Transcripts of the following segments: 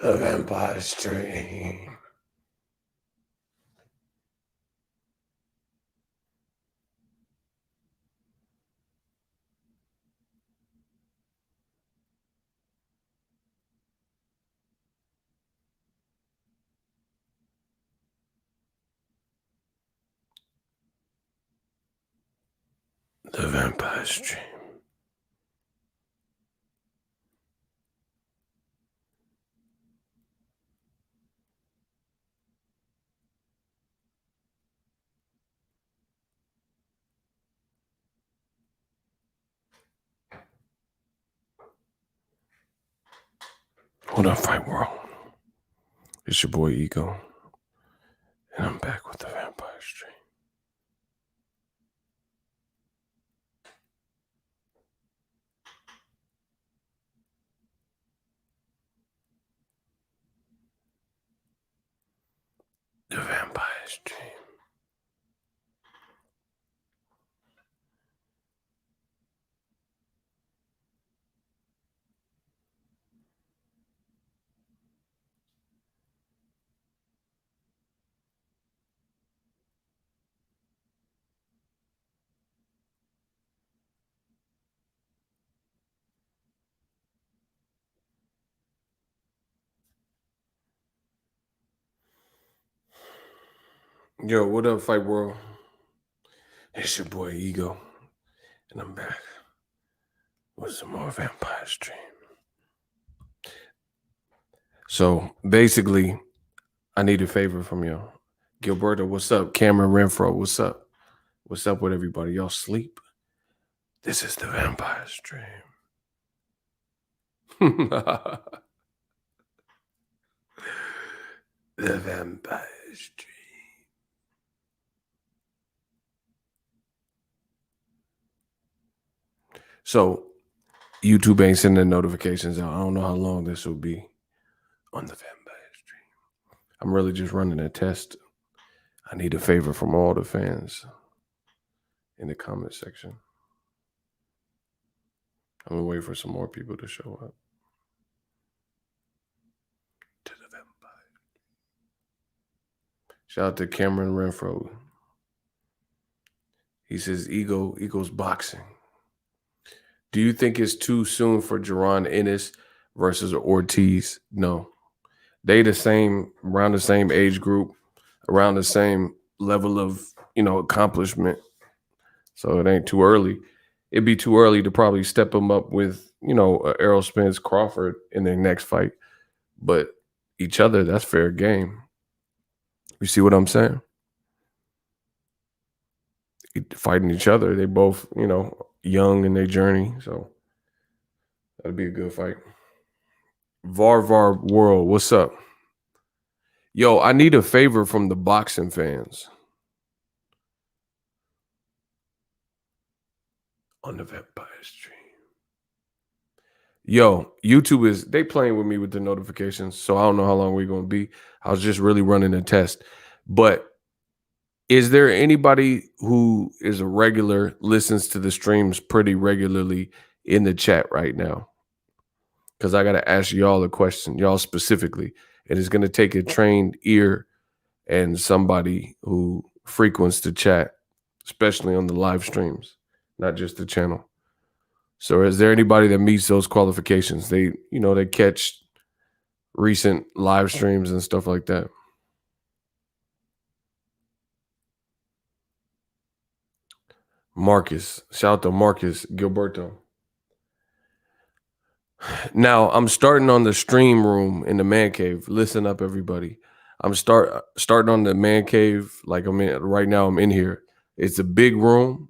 The Vampire Stream. The Vampire Stream. What up, Fight World? It's your boy Ego, and I'm back with the Vampire Stream. The Vampire Stream. Yo, what up, Fight World? It's your boy Ego, and I'm back with some more Vampire Stream. So basically, I need a favor from y'all. Gilberto, what's up? Cameron Renfro, what's up? What's up with everybody? Y'all sleep? This is the Vampire Stream. The Vampire Stream. So YouTube ain't sending notifications out. I don't know how long this will be on the Vampire Stream. I'm really just running a test. I need a favor from all the fans in the comment section. I'm gonna wait for some more people to show up. To the Vampire. Shout out to Cameron Renfro. He says ego equals boxing. Do you think it's too soon for Jaron Ennis versus Ortiz? No. They the same, around the same age group, around the same level of, accomplishment. So it ain't too early. It'd be too early to probably step them up with, Errol Spence Crawford in their next fight. But each other, that's fair game. You see what I'm saying? Fighting each other. They both, young in their journey. So that'd be a good fight. Varvar World, what's up? Yo, I need a favor from the boxing fans. On the Vampire Stream. Yo, YouTube they playing with me with the notifications, so I don't know how long we're going to be. I was just really running a test. But is there anybody who is a regular, listens to the streams pretty regularly in the chat right now? Because I got to ask y'all a question, y'all specifically. And it's going to take a trained ear and somebody who frequents the chat, especially on the live streams, not just the channel. So is there anybody that meets those qualifications? They catch recent live streams and stuff like that. Marcus, shout out to Marcus Gilberto. Now I'm starting on the stream room in the man cave. Listen up, everybody. I'm starting on the man cave. Like I'm in right now. I'm in here. It's a big room.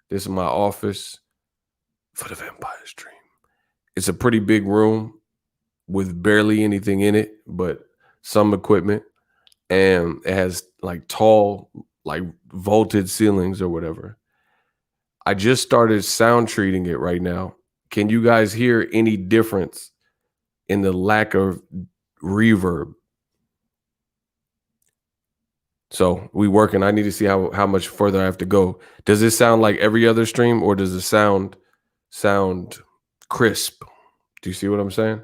This is my office for the Vampire Stream. It's a pretty big room with barely anything in it, but some equipment, and it has like tall, like vaulted ceilings or whatever. I just started sound treating it right now. Can you guys hear any difference in the lack of reverb? So we working. I need to see how much further I have to go. Does it sound like every other stream, or does it sound crisp? Do you see what I'm saying?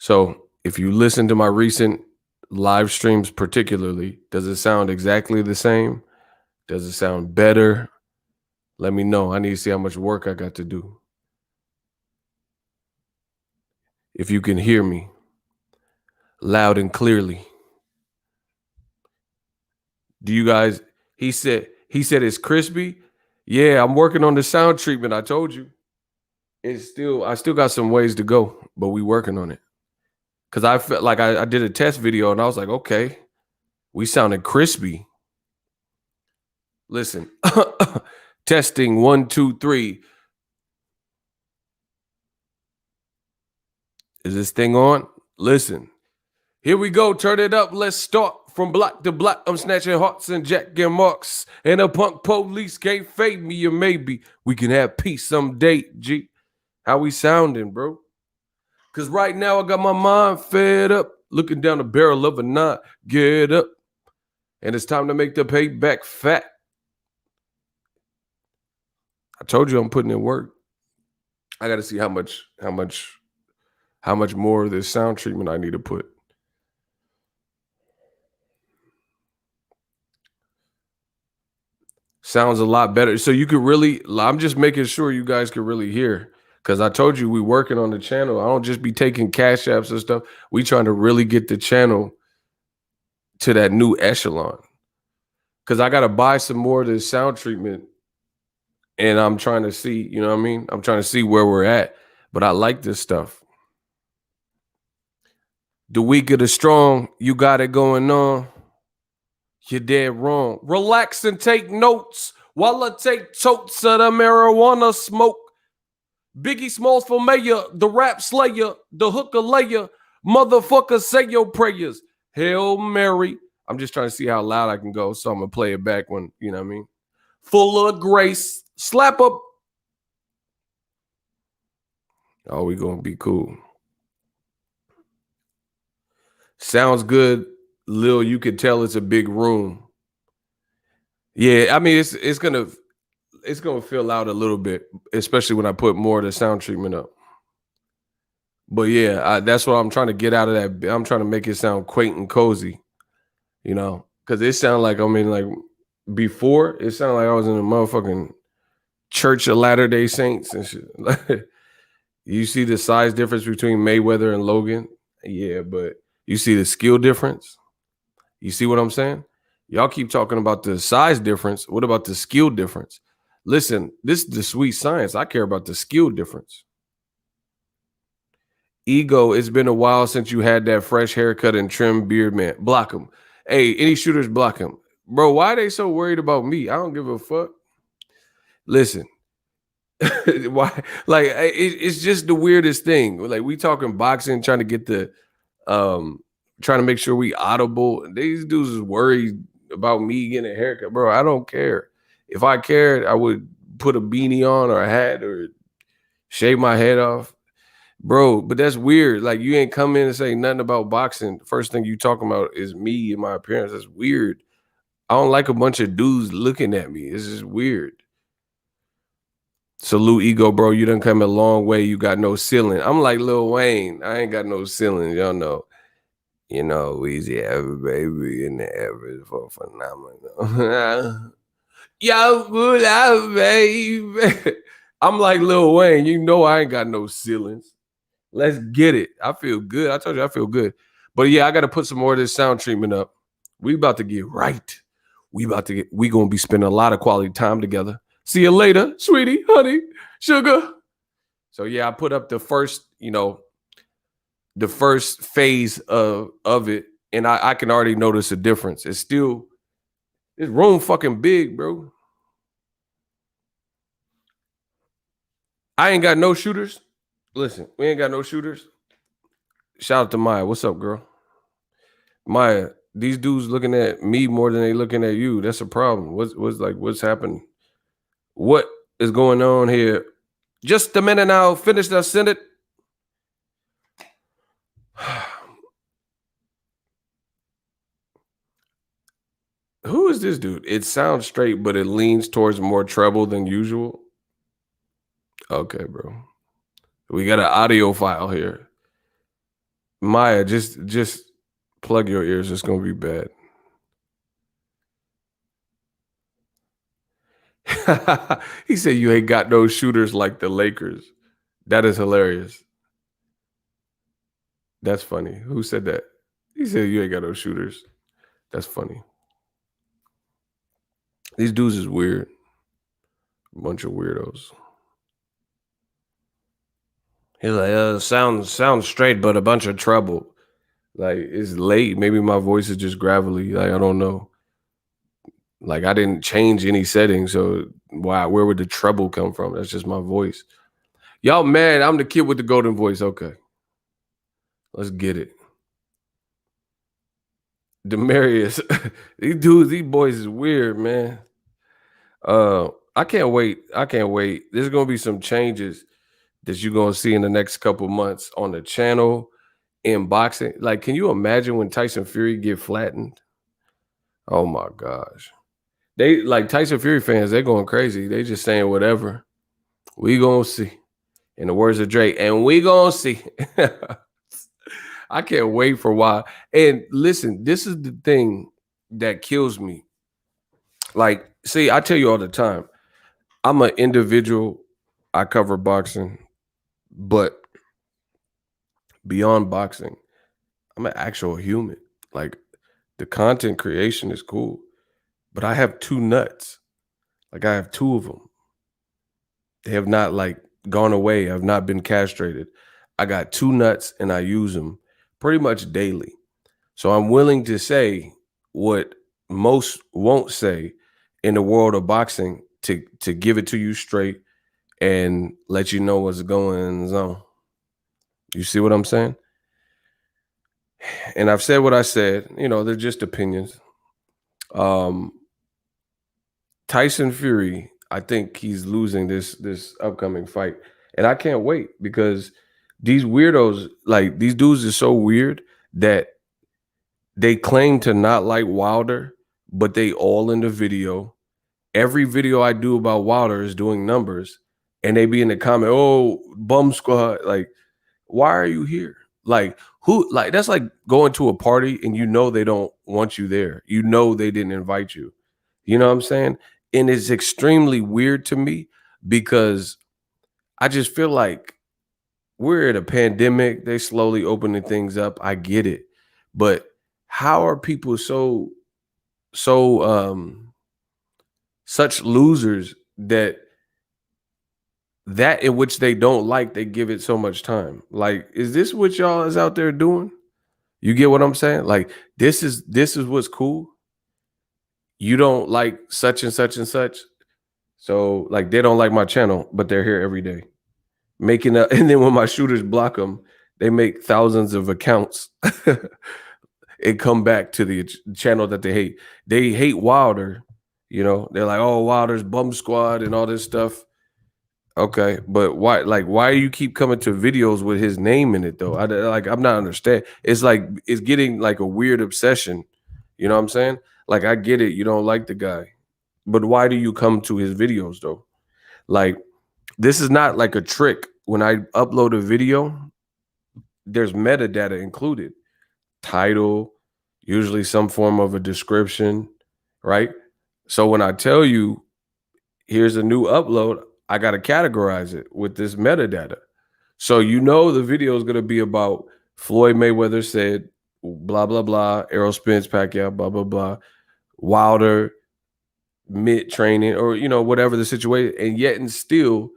So if you listen to my recent live streams, particularly, does it sound exactly the same? Does it sound better? Let me know. I need to see how much work I got to do. If you can hear me loud and clearly. Do you guys, he said it's crispy. Yeah, I'm working on the sound treatment. I told you. I still got some ways to go, but we working on it. Cause I felt like I did a test video and I was like, okay, we sounded crispy. Listen, testing 1, 2, 3. Is this thing on? Listen, here we go. Turn it up. Let's start from block to block. I'm snatching hearts and jacking marks, and a punk police can't fade me. Or maybe we can have peace someday. G, how we sounding, bro? Cause right now I got my mind fed up, looking down the barrel of a nine. Get up, and it's time to make the payback fat. I told you I'm putting in work. I got to see how much more of this sound treatment I need to put. Sounds a lot better. So you could really, I'm just making sure you guys can really hear. Cause I told you we working on the channel. I don't just be taking cash apps and stuff. We trying to really get the channel to that new echelon. Cause I gotta buy some more of this sound treatment. And I'm trying to see, you know what I mean? I'm trying to see where we're at. But I like this stuff. The weak of the strong, you got it going on. You're dead wrong. Relax and take notes while I take totes of the marijuana smoke. Biggie Smalls for mayor, the rap slayer, the hooker layer. Motherfucker, say your prayers. Hail Mary. I'm just trying to see how loud I can go, so I'm going to play it back when, you know what I mean? Full of grace. Slap up. Oh, we going to be cool. Sounds good. Lil, you could tell it's a big room. Yeah, I mean it's gonna fill out a little bit, especially when I put more of the sound treatment up. But yeah, that's what I'm trying to get out of that. I'm trying to make it sound quaint and cozy, you know, because it sounded like like before it sounded like I was in a motherfucking Church of Latter-day Saints and shit. You see the size difference between Mayweather and Logan? Yeah, but you see the skill difference? You see what I'm saying? Y'all keep talking about the size difference. What about the skill difference? Listen, this is the sweet science. I care about the skill difference. Ego, it's been a while since you had that fresh haircut and trim beard, man. Block him. Hey, any shooters, block him. Bro, why are they so worried about me? I don't give a fuck. Listen, why? Like, it's just the weirdest thing. Like, we talking boxing, trying to get the trying to make sure we audible. These dudes is worried about me getting a haircut. Bro, I don't care. If I cared, I would put a beanie on or a hat or shave my head off. Bro, but that's weird. Like, you ain't come in and say nothing about boxing. The first thing you talking about is me and my appearance. That's weird. I don't like a bunch of dudes looking at me. It's just weird. Salute, Ego, bro. You done come a long way. You got no ceiling. I'm like Lil Wayne. I ain't got no ceiling. Y'all know. You know, Weezy have a baby in the average for phenomenal. Yo, good out, baby. I'm like Lil Wayne. You know I ain't got no ceilings. Let's get it. I feel good. I told you I feel good. But yeah, I got to put some more of this sound treatment up. We about to get right. We gonna be spending a lot of quality time together. See you later, sweetie, honey, sugar. So yeah, I put up the first, the first phase of it, and I can already notice a difference. It's room fucking big, bro. I ain't got no shooters. Listen, we ain't got no shooters. Shout out to Maya. What's up, girl? Maya, these dudes looking at me more than they looking at you. That's a problem. What's happening? What is going on here? Just a minute now. Finish that sentence. Who is this dude? It sounds straight, but it leans towards more treble than usual. Okay, bro. We got an audio file here. Maya, just plug your ears. It's gonna be bad. He said you ain't got no shooters like the Lakers. That is hilarious. That's funny. Who said that? He said you ain't got no shooters. That's funny. These dudes is weird. Bunch of weirdos. He's like, sounds straight, but a bunch of trouble. Like it's late. Maybe my voice is just gravelly. Like I don't know. Like I didn't change any settings, so where would the trouble come from? That's just my voice. Y'all mad? I'm the kid with the golden voice. Okay, let's get it. Demarius, these boys is weird, man. I can't wait. I can't wait. There's gonna be some changes that you're gonna see in the next couple months on the channel in boxing. Like, can you imagine when Tyson Fury get flattened? Oh my gosh. They like Tyson Fury fans, they're going crazy. They just saying whatever. We gonna see. In the words of Drake, and we gonna see. I can't wait for why. And listen, this is the thing that kills me. Like, see, I tell you all the time, I'm an individual. I cover boxing, but beyond boxing, I'm an actual human. Like, the content creation is cool, but I have two nuts. Like, I have two of them. They have not like gone away. I've not been castrated. I got two nuts and I use them pretty much daily. So I'm willing to say what most won't say in the world of boxing to give it to you straight and let you know what's going on. You see what I'm saying? And I've said what I said, they're just opinions. Um Tyson Fury, I think he's losing this upcoming fight. And I can't wait because these weirdos, like these dudes are so weird that they claim to not like Wilder, but they all in the video. Every video I do about Wilder is doing numbers, and they be in the comment, "Oh, bum squad." Like, why are you here? Like, who? Like, that's like going to a party and you know they don't want you there. You know they didn't invite you. You know what I'm saying? And it's extremely weird to me because I just feel like we're in a pandemic. They slowly opening things up. I get it, but how are people so such losers that in which they don't like, they give it so much time? Like, is this what y'all is out there doing? You get what I'm saying? Like, this is what's cool. You don't like such and such and such. So like they don't like my channel, but they're here every day. Making up, and then when my shooters block them, they make thousands of accounts and come back to the channel that they hate. They hate Wilder, They're like, oh, Wilder's bum squad and all this stuff. Okay, but why? Like, why do you keep coming to videos with his name in it though? I'm not understand. It's like it's getting like a weird obsession. You know what I'm saying? Like, I get it. You don't like the guy, but why do you come to his videos though? Like, this is not like a trick. When I upload a video, there's metadata included. Title, usually some form of a description, right? So when I tell you, here's a new upload, I got to categorize it with this metadata. So the video is going to be about Floyd Mayweather said, blah, blah, blah, Errol Spence, Pacquiao, blah, blah, blah, Wilder, mid training, or, whatever the situation. And yet and still,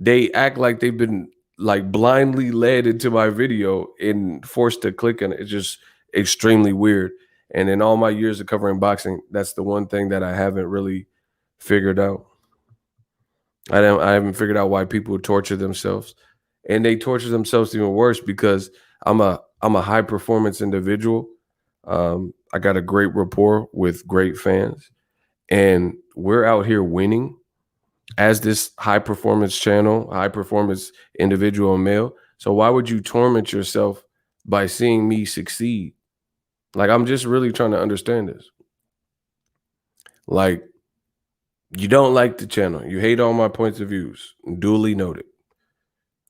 they act like they've been like blindly led into my video and forced to click on it. It's just extremely weird. And in all my years of covering boxing, that's the one thing that I haven't really figured out. I haven't figured out why people torture themselves. And they torture themselves even worse because I'm a high performance individual. I got a great rapport with great fans, and we're out here winning as this high performance channel, high performance individual male. So why would you torment yourself by seeing me succeed? Like, I'm just really trying to understand this. Like, you don't like the channel. You hate all my points of views. Duly noted.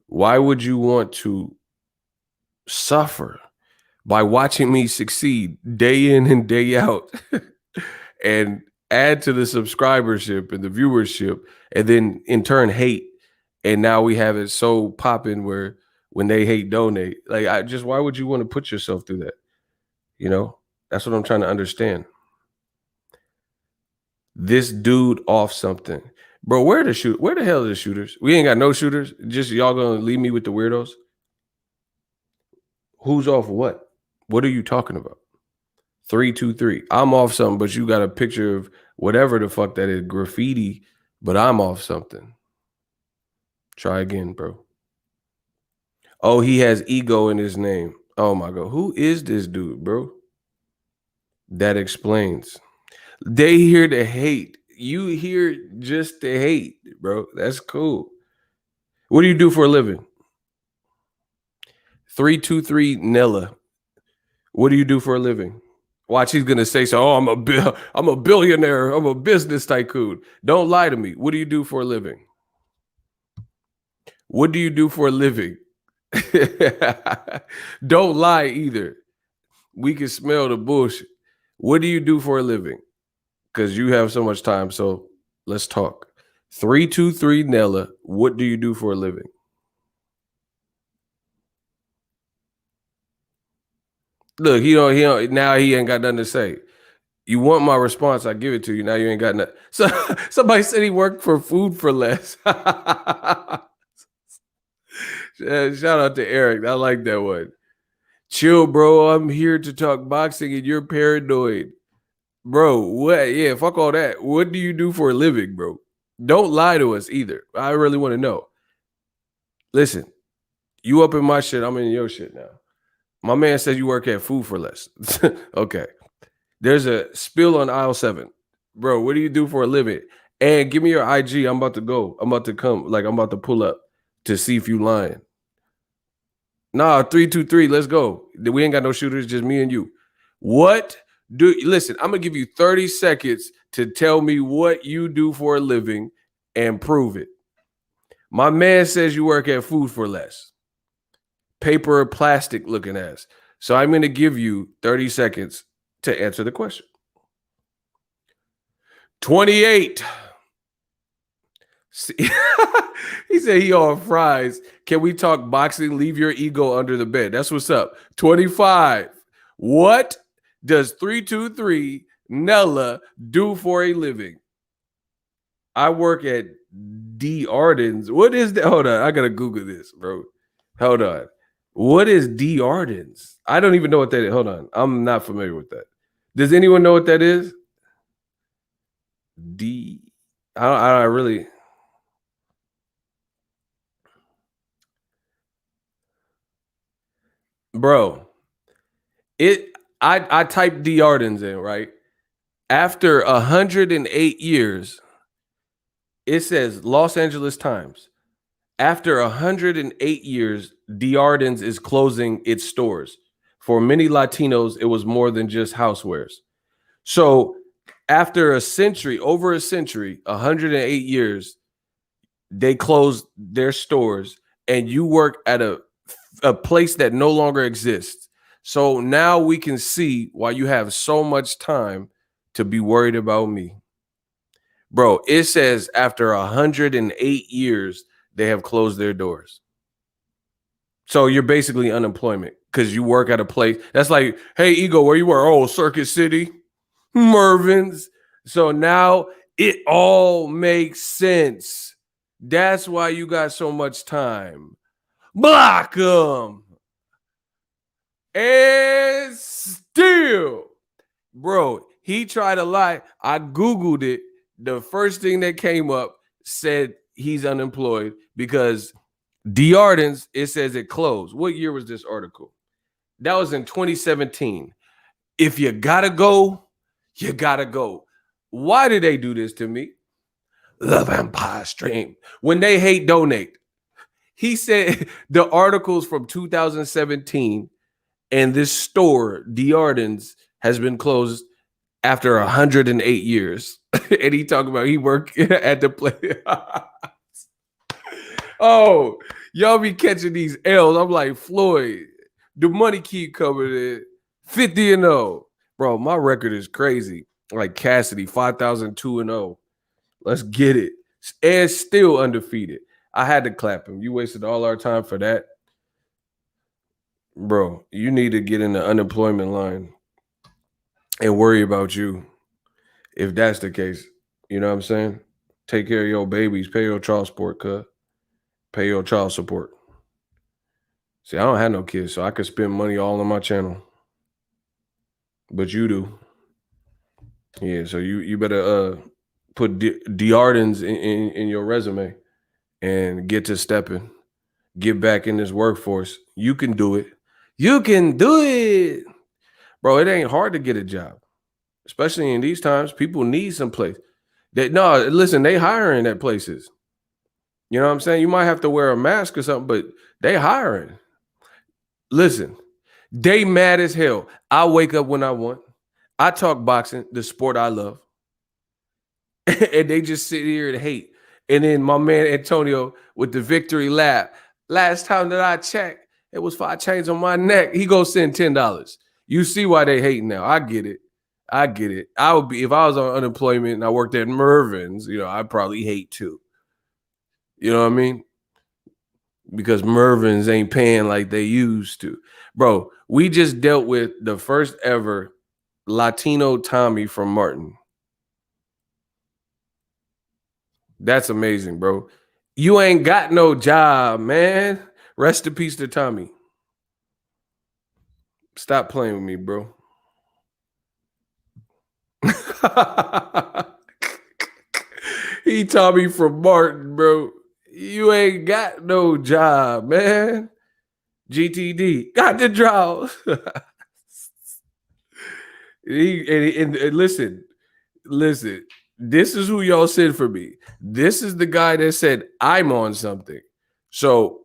Why would you want to suffer by watching me succeed day in and day out and add to the subscribership and the viewership, and then in turn hate. And now we have it so popping where when they hate, donate. Like, why would you want to put yourself through that? You know, that's what I'm trying to understand. This dude off something. Bro, where the hell are the shooters? We ain't got no shooters. Just y'all gonna leave me with the weirdos? Who's off what? What are you talking about? 323. I'm off something, but you got a picture of whatever the fuck that is, graffiti, but I'm off something. Try again, bro. Oh, he has ego in his name. Oh my God. Who is this dude, bro? That explains. They here to hate. You here just to hate, bro. That's cool. What do you do for a living? 323 Nella. What do you do for a living? Watch, he's gonna say so. Oh, I'm a billionaire. I'm a business tycoon. Don't lie to me. What do you do for a living? What do you do for a living? Don't lie either. We can smell the bullshit. What do you do for a living? Because you have so much time. So let's talk. 323 Nella. What do you do for a living? Look, he don't. Now he ain't got nothing to say. You want my response? I give it to you. Now you ain't got nothing. So somebody said he worked for food for less. Shout out to Eric. I like that one. Chill, bro. I'm here to talk boxing and you're paranoid. Bro, what? Yeah, fuck all that. What do you do for a living, bro? Don't lie to us either. I really want to know. Listen, you up in my shit. I'm in your shit now. My man said you work at Food for Less. Okay. There's a spill on aisle 7. Bro, what do you do for a living? And give me your IG. I'm about to go. I'm about to come. Like, I'm about to pull up to see if you lying. Nah, 323. Let's go. We ain't got no shooters, just me and you. Listen, I'm gonna give you 30 seconds to tell me what you do for a living and prove it. My man says you work at Food for Less. Paper or plastic looking ass. So I'm gonna give you 30 seconds to answer the question. 28. He said he on fries. Can we talk boxing? Leave your ego under the bed. That's what's up. 25. What does 323 Nella do for a living? I work at D. Arden's. What is that? Hold on. I got to Google this, bro. Hold on. What is D. Arden's? I don't even know what that is. Hold on. I'm not familiar with that. Does anyone know what that is? I really. Bro, I typed D. Arden's in, right? After 108 years, it says Los Angeles Times. After 108 years, D. Arden's is closing its stores. For many Latinos, it was more than just housewares. So after over a century, 108 years, they closed their stores, and you work at a place that no longer exists. So now we can see why you have so much time to be worried about me. Bro, it says after 108 years, they have closed their doors. So you're basically unemployment because you work at a place. That's like, hey, Ego, where you work? Oh, Circuit City, Mervin's. So now it all makes sense. That's why you got so much time. Block them. And still, bro, he tried to lie. I Googled it. The first thing that came up said he's unemployed because D. Arden's, it says it closed. What year was this article? That was in 2017. If you gotta go, you gotta go. Why did they do this to me? The Vampire Stream. When they hate, donate. He said the articles from 2017 and this store, D. Arden's, has been closed after 108 years. And he talking about he worked at the place. Oh, y'all be catching these L's. I'm like, Floyd, The money keep coming in. 50-0. Bro, my record is crazy. Like Cassidy, 5,002-0. Let's get it. Ed's still undefeated. I had to clap him. You wasted all our time for that. Bro, you need to get in the unemployment line and worry about you. If that's the case, you know what I'm saying? Take care of your babies. Pay your child support, cuz. Pay your child support. See, I don't have no kids, so I could spend money all on my channel. But you do. Yeah, so you better put Deardens in your resume and get to stepping. Get back in this workforce. You can do it. You can do it. Bro, it ain't hard to get a job. Especially in these times, people need some place. Listen, they hiring at places. You know what I'm saying? You might have to wear a mask or something, but they hiring. Listen, they mad as hell. I wake up when I want. I talk boxing, the sport I love. And they just sit here and hate. And then my man Antonio with the victory lap. Last time that I checked, it was 5 chains on my neck. He go send $10. You see why they hate now. I get it. I get it. I would be, if I was on unemployment and I worked at Mervin's, I'd probably hate too. You know what I mean? Because Mervin's ain't paying like they used to. Bro, we just dealt with the first ever Latino Tommy from Martin. That's amazing, bro. You ain't got no job, man. Rest in peace to Tommy. Stop playing with me, bro. He Tommy from Martin, bro. You ain't got no job, man. GTD got the draws. and listen, this is who y'all sent for me. This is the guy that said I'm on something. So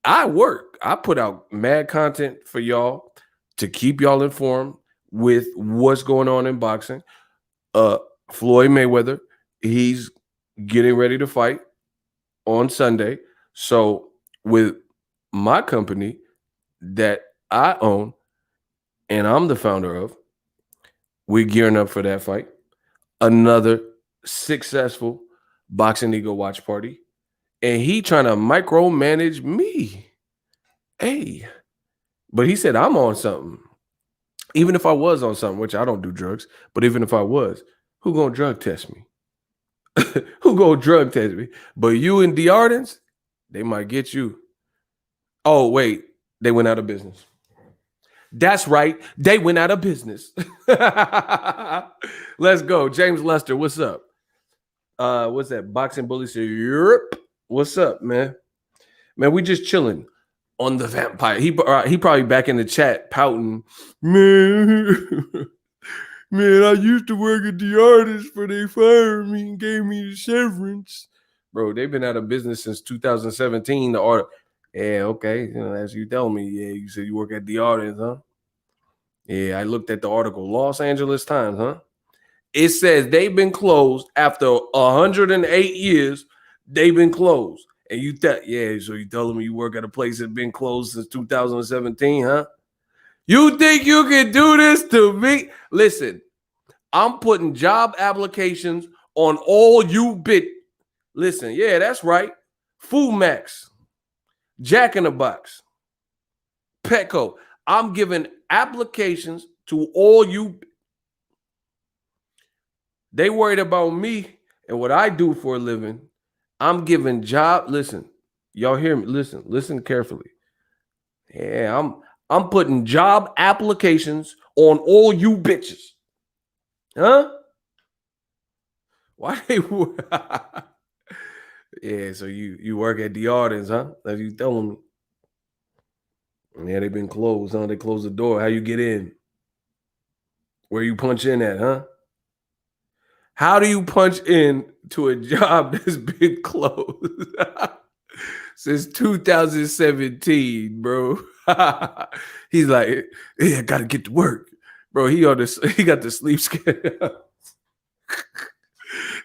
I work. I put out mad content for y'all to keep y'all informed with what's going on in boxing. Floyd Mayweather, he's getting ready to fight on Sunday. So with my company that I own and I'm the founder of, we're gearing up for that fight. Another successful Boxingego watch party. And he trying to micromanage me. Hey. But he said I'm on something. Even if I was on something, which I don't do drugs, but even if I was, who gonna drug test me? Who gonna drug test me? But you and Deardens, they might get you. Oh, wait. They went out of business. That's right. They went out of business. Let's go. James Lester, what's up? What's that? Boxing Bully said, Europe. What's up, man? Man, we just chilling on the vampire. He probably back in the chat pouting. Man, I used to work at the artist, but they fired me and gave me the severance. Bro, they've been out of business since 2017. The art. Yeah, okay. As you tell me, yeah, you said you work at the artist, huh? Yeah, I looked at the article. Los Angeles Times, huh? It says they've been closed after 108 years. They've been closed. And you so you telling me you work at a place that's been closed since 2017, huh? You think you can do this to me? Listen, I'm putting job applications on all you bit. Listen, yeah, that's right. Food Max, Jack in the Box, Petco. I'm giving applications to all you. They worried about me and what I do for a living. I'm giving job. Listen, y'all hear me? Listen carefully. Yeah, I'm putting job applications on all you bitches. Huh? Why they Yeah, so you work at the Ardens, huh? As you telling me. Yeah, they've been closed, huh? They closed the door. How you get in? Where you punch in at, huh? How do you punch in to a job that's been closed since 2017, bro? He's like, yeah, I gotta get to work. Bro, he got the sleep schedule.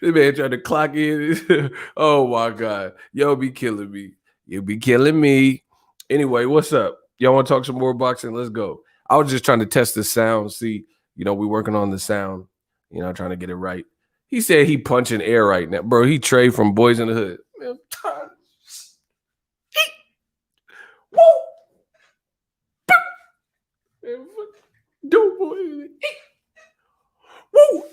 This man trying to clock in. Oh my God. Yo, be killing me. You be killing me. Anyway, what's up? Y'all want to talk some more boxing? Let's go. I was just trying to test the sound. See, we working on the sound. Trying to get it right. He said he punching air right now, bro. He Trey from Boys in the Hood. Man, I'm tired. Woo! Man, do boy. Woo!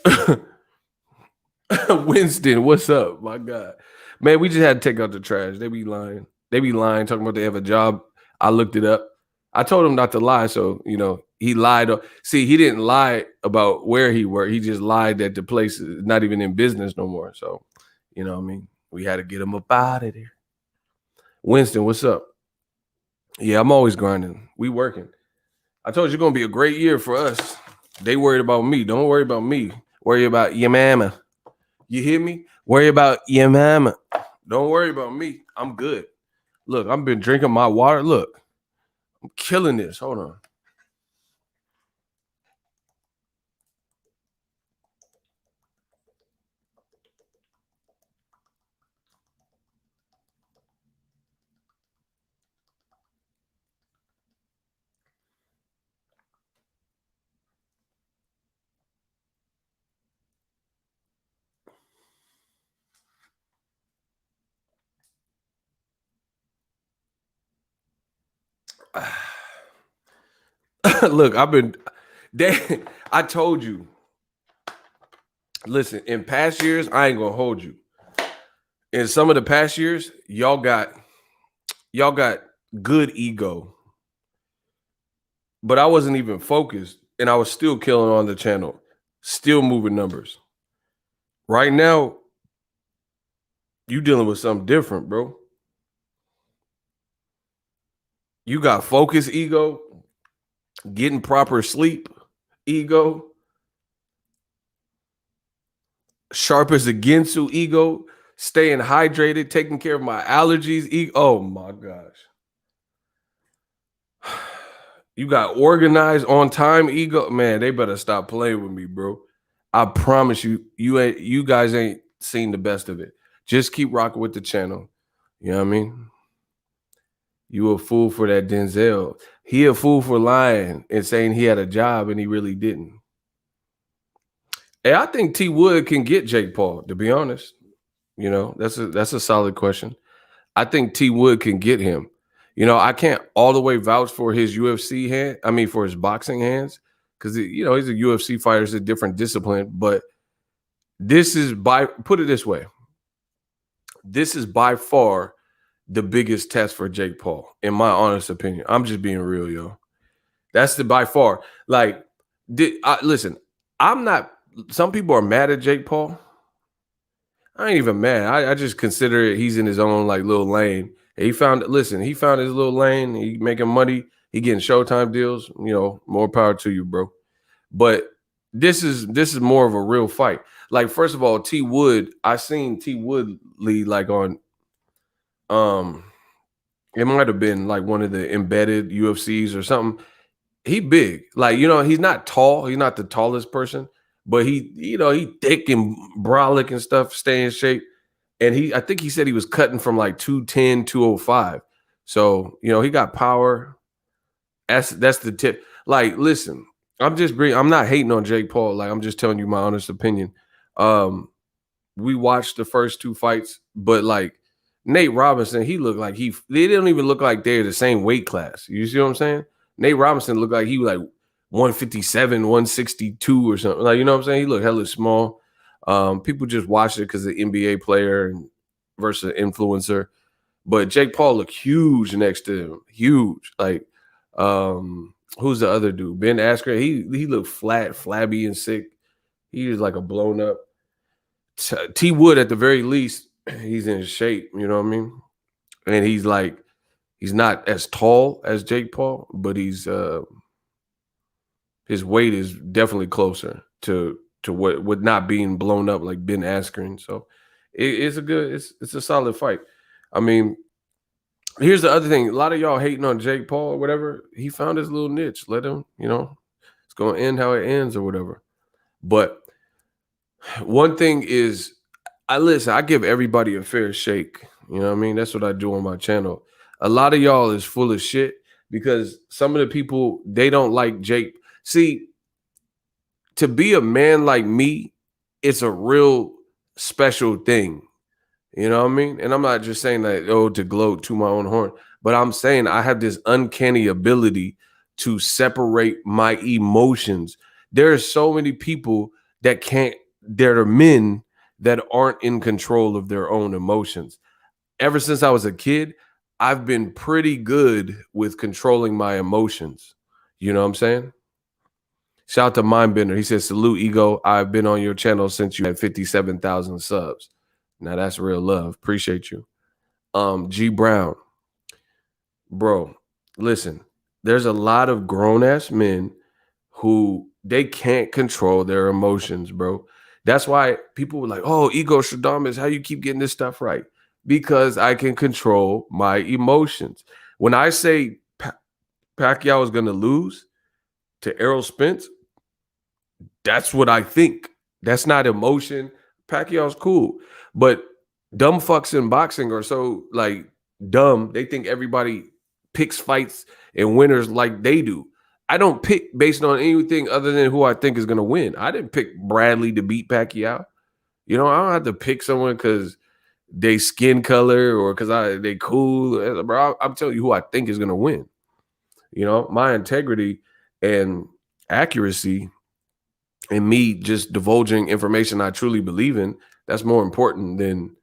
Winston, what's up? My God. Man, we just had to take out the trash. They be lying. They be lying, talking about they have a job. I looked it up. I told him not to lie. So, he lied. See, he didn't lie about where he worked. He just lied that the place is not even in business no more. So, what I mean? We had to get him up out of there. Winston, what's up? Yeah, I'm always grinding. We working. I told you it's going to be a great year for us. They worried about me. Don't worry about me. Worry about your mama. You hear me? Worry about your mama. Don't worry about me. I'm good. Look, I've been drinking my water. Look, I'm killing this. Hold on. Look, I told you. Listen, in past years, I ain't gonna hold you. In some of the past years, y'all got good ego, but I wasn't even focused, and I was still killing on the channel, still moving numbers. Right now, you dealing with something different, bro. You got focus ego, getting proper sleep ego, sharp as a Ginsu ego, staying hydrated, taking care of my allergies ego. Oh my gosh. You got organized on time ego. Man, they better stop playing with me, bro. I promise you guys ain't seen the best of it. Just keep rocking with the channel. You know what I mean? You a fool for that Denzel. He a fool for lying and saying he had a job and he really didn't. Hey, I think T Wood can get Jake Paul, to be honest. That's a solid question. I think T Wood can get him. I can't all the way vouch for his UFC hand. I mean, for his boxing hands, because he's a UFC fighter. It's a different discipline. But put it this way, this is by far the biggest test for Jake Paul, in my honest opinion. I'm just being real, yo. That's by far. Like, listen, I'm not. Some people are mad at Jake Paul. I ain't even mad. I just consider it he's in his own like little lane. He found his little lane. He making money. He getting Showtime deals. More power to you, bro. But this is more of a real fight. Like, first of all, T Wood, I seen T Woodley like on it might have been like one of the embedded UFCs or something. He big. Like, he's not tall. He's not the tallest person, but he thick and brolic and stuff, stay in shape. And I think he said he was cutting from like 210, 205. So, he got power. That's the tip. Like, listen, I'm not hating on Jake Paul. Like, I'm just telling you my honest opinion. We watched the first two fights, but like Nate Robinson, they don't even look like they're the same weight class. You see what I'm saying? Nate Robinson looked like he was like 157, 162 or something. Like, you know what I'm saying? He looked hella small. People just watch it because the NBA player versus influencer. But Jake Paul looked huge next to him. Huge. Like, who's the other dude? Ben Askren. He looked flat, flabby, and sick. He was like a blown up. T Wood, at the very least, he's in shape. You know what I mean? And he's not as tall as Jake Paul, but his weight is definitely closer to what not being blown up like Ben Askren. So it's a solid fight. I mean, here's the other thing. A lot of y'all hating on Jake Paul or whatever. He found his little niche. Let him, it's gonna end how it ends or whatever. But one thing is, I give everybody a fair shake. You know what I mean? That's what I do on my channel. A lot of y'all is full of shit. because some of the people, they don't like Jake. See, to be a man like me, it's a real special thing. You know what I mean? And I'm not just saying that, oh, to gloat to my own horn, but I'm saying I have this uncanny ability to separate my emotions. There are so many people that can't, there are men that aren't in control of their own emotions. Ever since I was a kid, I've been pretty good with controlling my emotions. You know what I'm saying? Shout out to Mindbender. He says, salute, Ego. I've been on your channel since you had 57,000 subs. Now that's real love. Appreciate you. G Brown. Bro, listen, there's a lot of grown-ass men who they can't control their emotions, bro. That's why people were like, oh, Ego Stradamus, how you keep getting this stuff right? Because I can control my emotions. When I say Pacquiao is going to lose to Errol Spence, that's what I think. That's not emotion. Pacquiao's cool. But dumb fucks in boxing are so like dumb. They think everybody picks fights and winners like they do. I don't pick based on anything other than who I think is going to win. I didn't pick Bradley to beat Pacquiao. You know, I don't have to pick someone because they skin color or because they cool. Bro, I'm telling you who I think is going to win. You know, my integrity and accuracy and me just divulging information I truly believe in, that's more important than,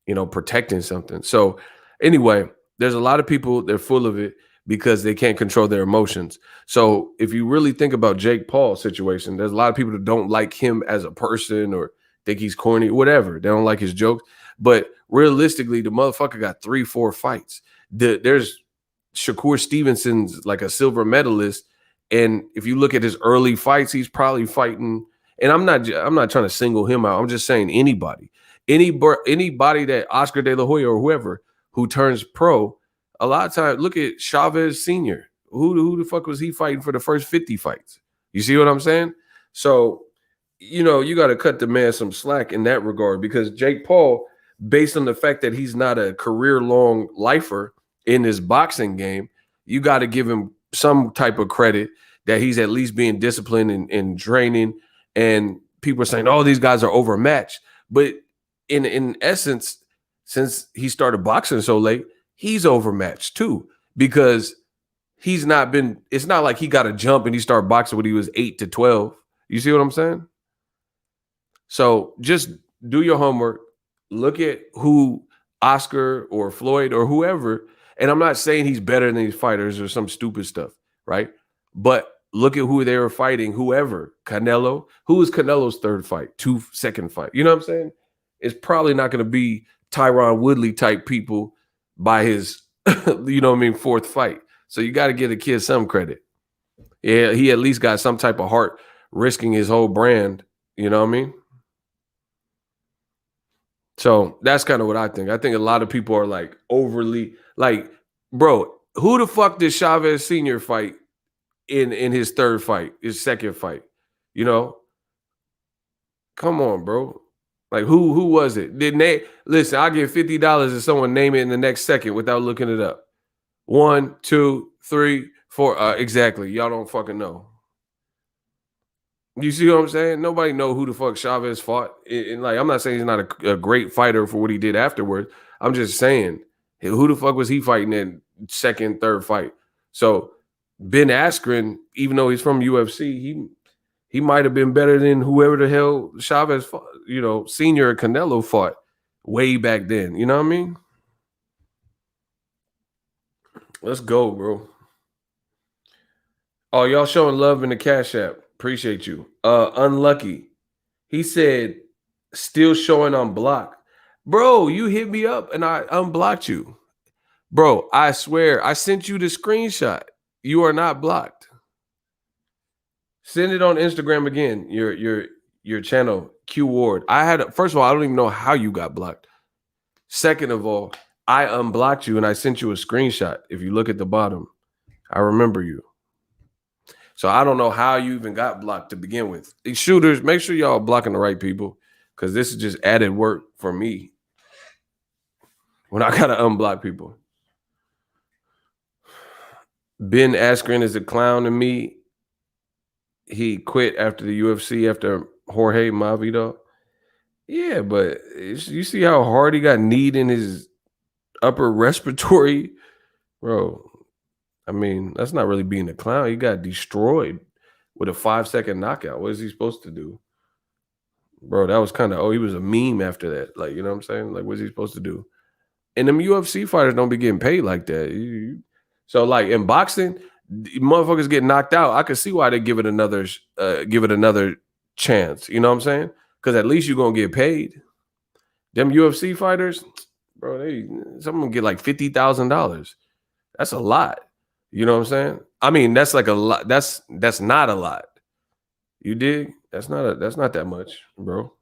you know, protecting something. So anyway, there's a lot of people, they're full of it because they can't control their emotions. So if you really think about Jake Paul's situation, there's a lot of people that don't like him as a person or think he's corny, whatever. They don't like his jokes. But realistically, the motherfucker got 3-4 fights. There's Shakur Stevenson's like a silver medalist. And if you look at his early fights, he's probably fighting. And I'm not trying to single him out. I'm just saying anybody that Oscar De La Hoya or whoever who turns pro, a lot of times, look at Chavez Sr. Who the fuck was he fighting for the first 50 fights? You see what I'm saying? So, you know, you got to cut the man some slack in that regard because Jake Paul, based on the fact that he's not a career-long lifer in his boxing game, you got to give him some type of credit that he's at least being disciplined and training. And people are saying, oh, these guys are overmatched. But in essence, since he started boxing so late, he's overmatched too, because it's not like he got a jump and he started boxing when he was 8 to 12. You see what I'm saying? So just do your homework. Look at who Oscar or Floyd or whoever, and I'm not saying he's better than these fighters or some stupid stuff, right? But look at who they were fighting, whoever. Canelo. Who was Canelo's third fight? Second fight. You know what I'm saying? It's probably not going to be Tyron Woodley type people by his, you know what I mean, fourth fight. So you got to give the kid some credit. Yeah, he at least got some type of heart risking his whole brand. You know what I mean? So that's kind of what I think. I think a lot of people are like overly like, bro, who the fuck did Chavez Sr. fight in his third fight, his second fight? You know, come on, bro. Like who was it? Didn't they listen? I'll give $50 if someone name it in the next second without looking it up. 1, 2, 3, 4. Exactly. Y'all don't fucking know. You see what I'm saying? Nobody know who the fuck Chavez fought. And like, I'm not saying he's not a great fighter for what he did afterwards. I'm just saying, who the fuck was he fighting in second, third fight? So Ben Askren, even though he's from UFC, he might have been better than whoever the hell Chavez fought, you know, Senior or Canelo fought way back then. You know what I mean? Let's go, bro. Oh, y'all showing love in the Cash App. Appreciate you. Unlucky. He said, still showing unblocked. Bro, you hit me up and I unblocked you. Bro, I swear, I sent you the screenshot. You are not blocked. Send it on Instagram again. Your channel, Q Ward. First of all, I don't even know how you got blocked. Second of all, I unblocked you and I sent you a screenshot. If you look at the bottom, I remember you. So I don't know how you even got blocked to begin with. These shooters, make sure y'all blocking the right people, because this is just added work for me when I gotta unblock people. Ben Askren is a clown to me. He quit after the UFC after Jorge Masvidal. Yeah, but you see how hard he got kneed in his upper respiratory, bro. I mean, that's not really being a clown. He got destroyed with a 5-second knockout. What is he supposed to do? Bro, that was kind of, he was a meme after that. Like, you know what I'm saying? Like, what's he supposed to do? And them UFC fighters don't be getting paid like that. So, like in boxing, motherfuckers get knocked out. I can see why they give it another chance. You know what I'm saying? Because at least you're gonna get paid. Them UFC fighters, bro, some of them get like $50,000. That's a lot. You know what I'm saying? I mean, that's like a lot. That's not a lot. You dig? That's not that much, bro.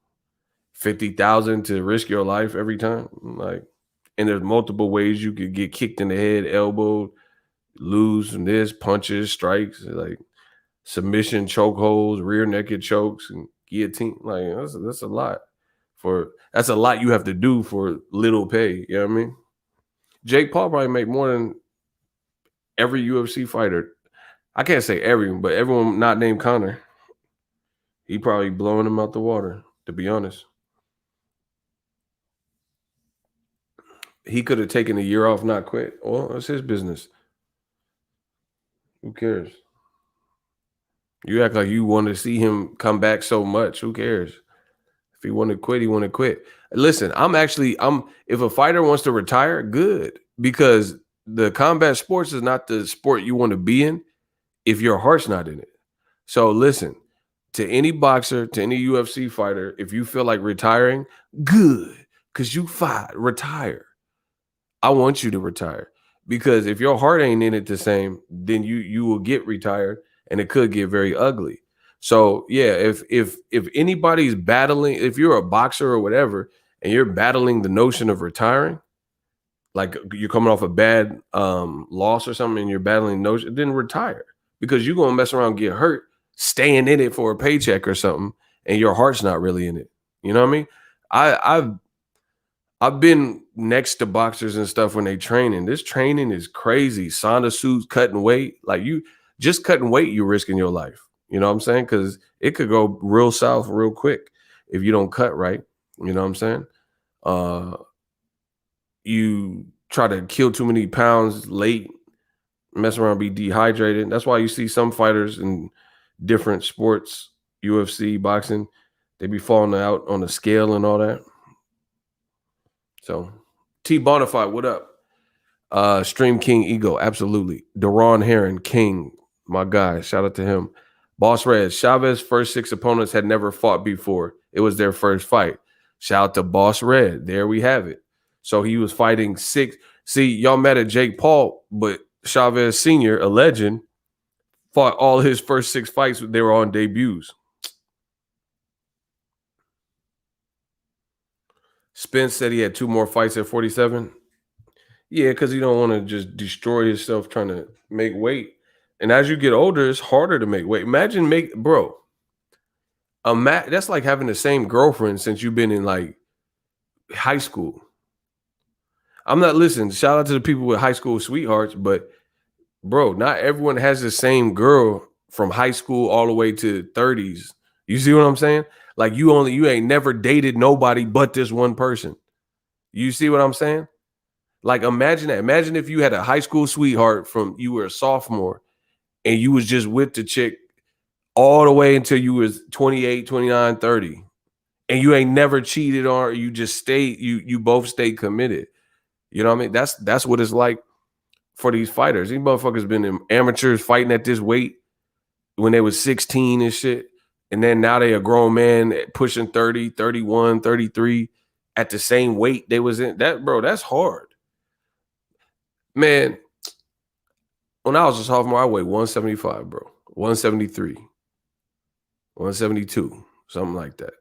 50,000 to risk your life every time. Like, and there's multiple ways you could get kicked in the head, elbowed, lose from this, punches, strikes, like submission, chokeholds, rear naked chokes, and guillotine. Like that's a lot. That's a lot you have to do for little pay. You know what I mean? Jake Paul probably make more than every UFC fighter. I can't say everyone, but everyone not named Connor. He probably blowing him out the water, to be honest. He could have taken a year off, not quit. Well, that's his business. Who cares? You act like you want to see him come back so much. Who cares? If he want to quit, he want to quit. Listen, I'm if a fighter wants to retire, good. Because the combat sports is not the sport you want to be in if your heart's not in it. So listen, to any boxer, to any UFC fighter, if you feel like retiring, good. Because you fight, retire. I want you to retire. Because if your heart ain't in it the same, then you will get retired and it could get very ugly. So yeah, if anybody's battling, if you're a boxer or whatever, and you're battling the notion of retiring, like you're coming off a bad loss or something, and you're battling notion, then retire because you're gonna mess around, and get hurt, staying in it for a paycheck or something, and your heart's not really in it. You know what I mean? I've been next to boxers and stuff when they training. This training is crazy. Sauna suits, cutting weight. Like you just cutting weight, you're risking your life. You know what I'm saying? Because it could go real south real quick if you don't cut right. You know what I'm saying? Uh you try to kill too many pounds late, mess around, be dehydrated. That's why you see some fighters in different sports, UFC, boxing, they be falling out on the scale and all that. So T Bonafide, what up? Stream King Ego, absolutely. Deron Heron, King, my guy. Shout out to him. Boss Red, Chavez first 6 opponents had never fought before. It was their first fight. Shout out to Boss Red. There we have it. So he was fighting 6. See, y'all met at Jake Paul, but Chavez Sr., a legend, fought all his first 6 fights. They were on debuts. Spence said he had 2 more fights at 47. Yeah, because you don't want to just destroy yourself trying to make weight. And as you get older, it's harder to make weight. Imagine that's like having the same girlfriend since you've been in like high school. I'm not listening. Shout out to the people with high school sweethearts, but bro, not everyone has the same girl from high school all the way to 30s. You see what I'm saying? Like you ain't never dated nobody but this one person. You see what I'm saying? Like imagine that. Imagine if you had a high school sweetheart from you were a sophomore and you was just with the chick all the way until you was 28, 29, 30. And you ain't never cheated on her. You just stayed, you both stayed committed. You know what I mean? That's what it's like for these fighters. These motherfuckers been amateurs fighting at this weight when they was 16 and shit. And then now they a grown man pushing 30, 31, 33 at the same weight they was in. That, bro, that's hard. Man, when I was a sophomore, I weighed 175, bro. 173, 172, something like that.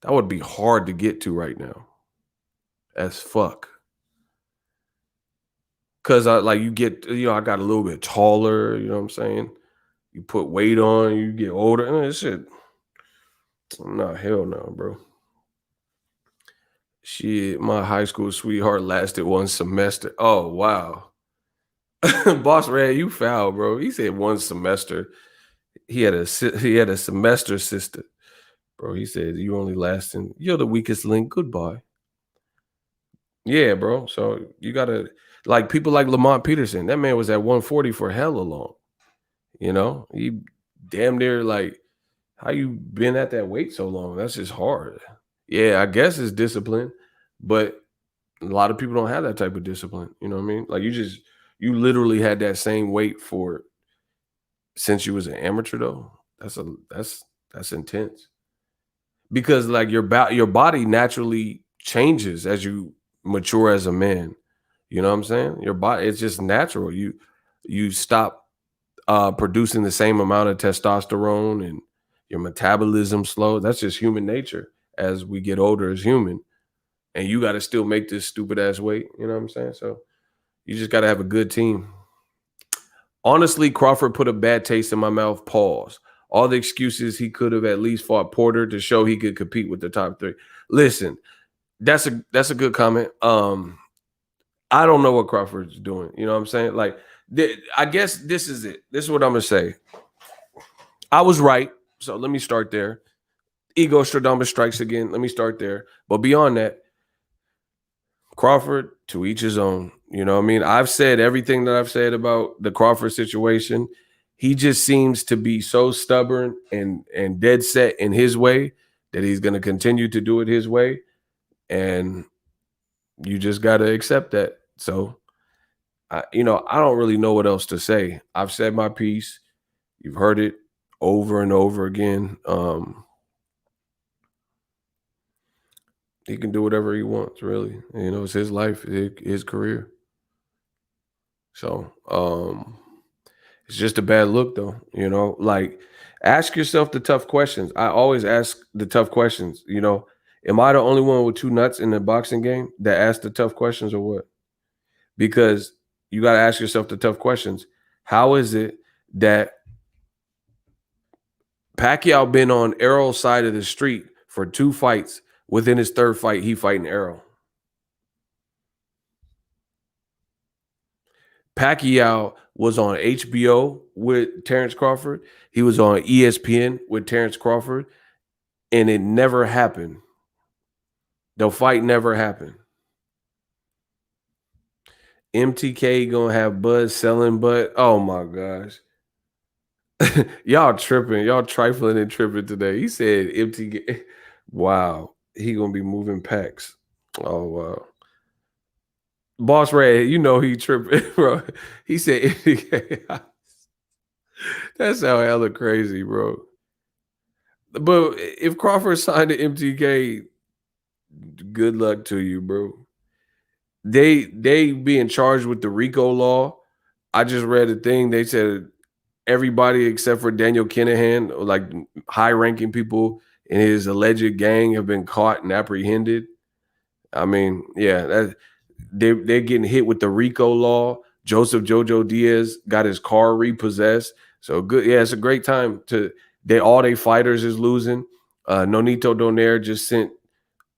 That would be hard to get to right now. As fuck. Cause I like you get, I got a little bit taller, you know what I'm saying? You put weight on, you get older, and this shit. Nah, hell no, bro. Shit, my high school sweetheart lasted 1 semester. Oh, wow. Boss Red, you foul, bro. He said one semester. He had a semester sister, bro. He said you only lasting. You're the weakest link. Goodbye. Yeah, bro. So you gotta like people like Lamont Peterson. That man was at 140 for hella long. You know, he damn near like how you been at that weight so long? That's just hard. Yeah, I guess it's discipline, but a lot of people don't have that type of discipline. You know what I mean? Like you literally had that same weight for since you was an amateur though. That's intense because like your body naturally changes as you mature as a man. You know what I'm saying? Your body it's just natural. You stop producing the same amount of testosterone and your metabolism slow. That's just human nature as we get older as human. And you got to still make this stupid ass weight. You know what I'm saying? So you just got to have a good team. Honestly, Crawford put a bad taste in my mouth. Pause. All the excuses he could have at least fought Porter to show he could compete with the top three. Listen, that's a good comment. I don't know what Crawford's doing. You know what I'm saying? Like, I guess this is it. This is what I'm gonna say. I was right. So let me start there. Ego Stradamus strikes again. Let me start there. But beyond that, Crawford, to each his own. You know what I mean? I've said everything that I've said about the Crawford situation. He just seems to be so stubborn and dead set in his way that he's going to continue to do it his way. And you just got to accept that. So, I don't really know what else to say. I've said my piece. You've heard it over and over again. He can do whatever he wants, really. It's his life, his career. So, it's just a bad look, though. Like ask yourself the tough questions. I always ask the tough questions. Am I the only one with two nuts in the boxing game that ask the tough questions, or what? Because you got to ask yourself the tough questions. How is it that Pacquiao been on Errol's side of the street for two fights? Within his third fight, he fighting Errol. Pacquiao was on HBO with Terence Crawford. He was on ESPN with Terence Crawford, and it never happened. The fight never happened. MTK gonna have Bud selling Bud. Oh my gosh. Y'all tripping. Y'all trifling and tripping today. He said MTK. Wow. He gonna be moving packs. Oh wow. Boss Red, he tripping, bro. He said MTK. That's how hella crazy, bro. But if Crawford signed to MTK, good luck to you, bro. They being charged with the RICO law. I just read a thing. They said everybody except for Daniel Kinahan, like high-ranking people in his alleged gang, have been caught and apprehended. I mean, yeah, they're getting hit with the RICO law. Joseph Jojo Diaz got his car repossessed. So good, yeah, it's a great time to. All they fighters is losing. Nonito Donaire just sent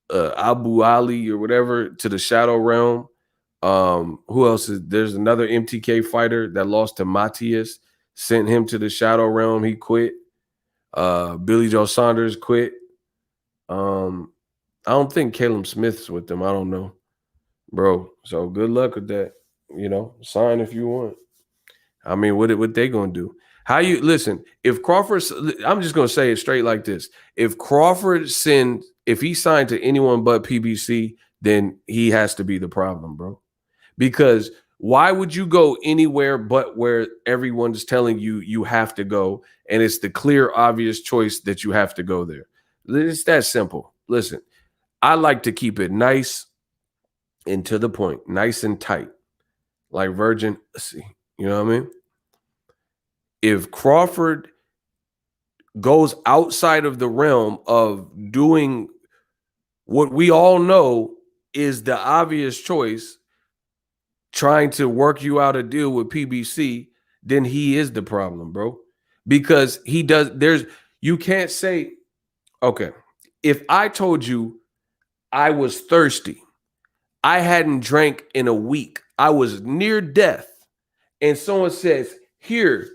Abu Ali or whatever to the Shadow Realm. Who else is there's another MTK fighter that lost to Matias, sent him to the Shadow Realm. He quit. Billy Joe Saunders quit. I don't think Caleb Smith's with them. I don't know, bro. So good luck with that. Sign if you want. I mean, what they gonna do? How you listen? If Crawford, I'm just gonna say it straight like this: if if he signed to anyone but PBC, then he has to be the problem, bro. Because why would you go anywhere but where everyone's telling you you have to go, and it's the clear, obvious choice that you have to go there? It's that simple. Listen, I like to keep it nice and to the point, nice and tight, like Virgin. See, you know what I mean? If Crawford goes outside of the realm of doing what we all know is the obvious choice, trying to work you out a deal with PBC, then he is the problem, bro. Because you can't say, okay, if I told you I was thirsty, I hadn't drank in a week, I was near death, and someone says, here,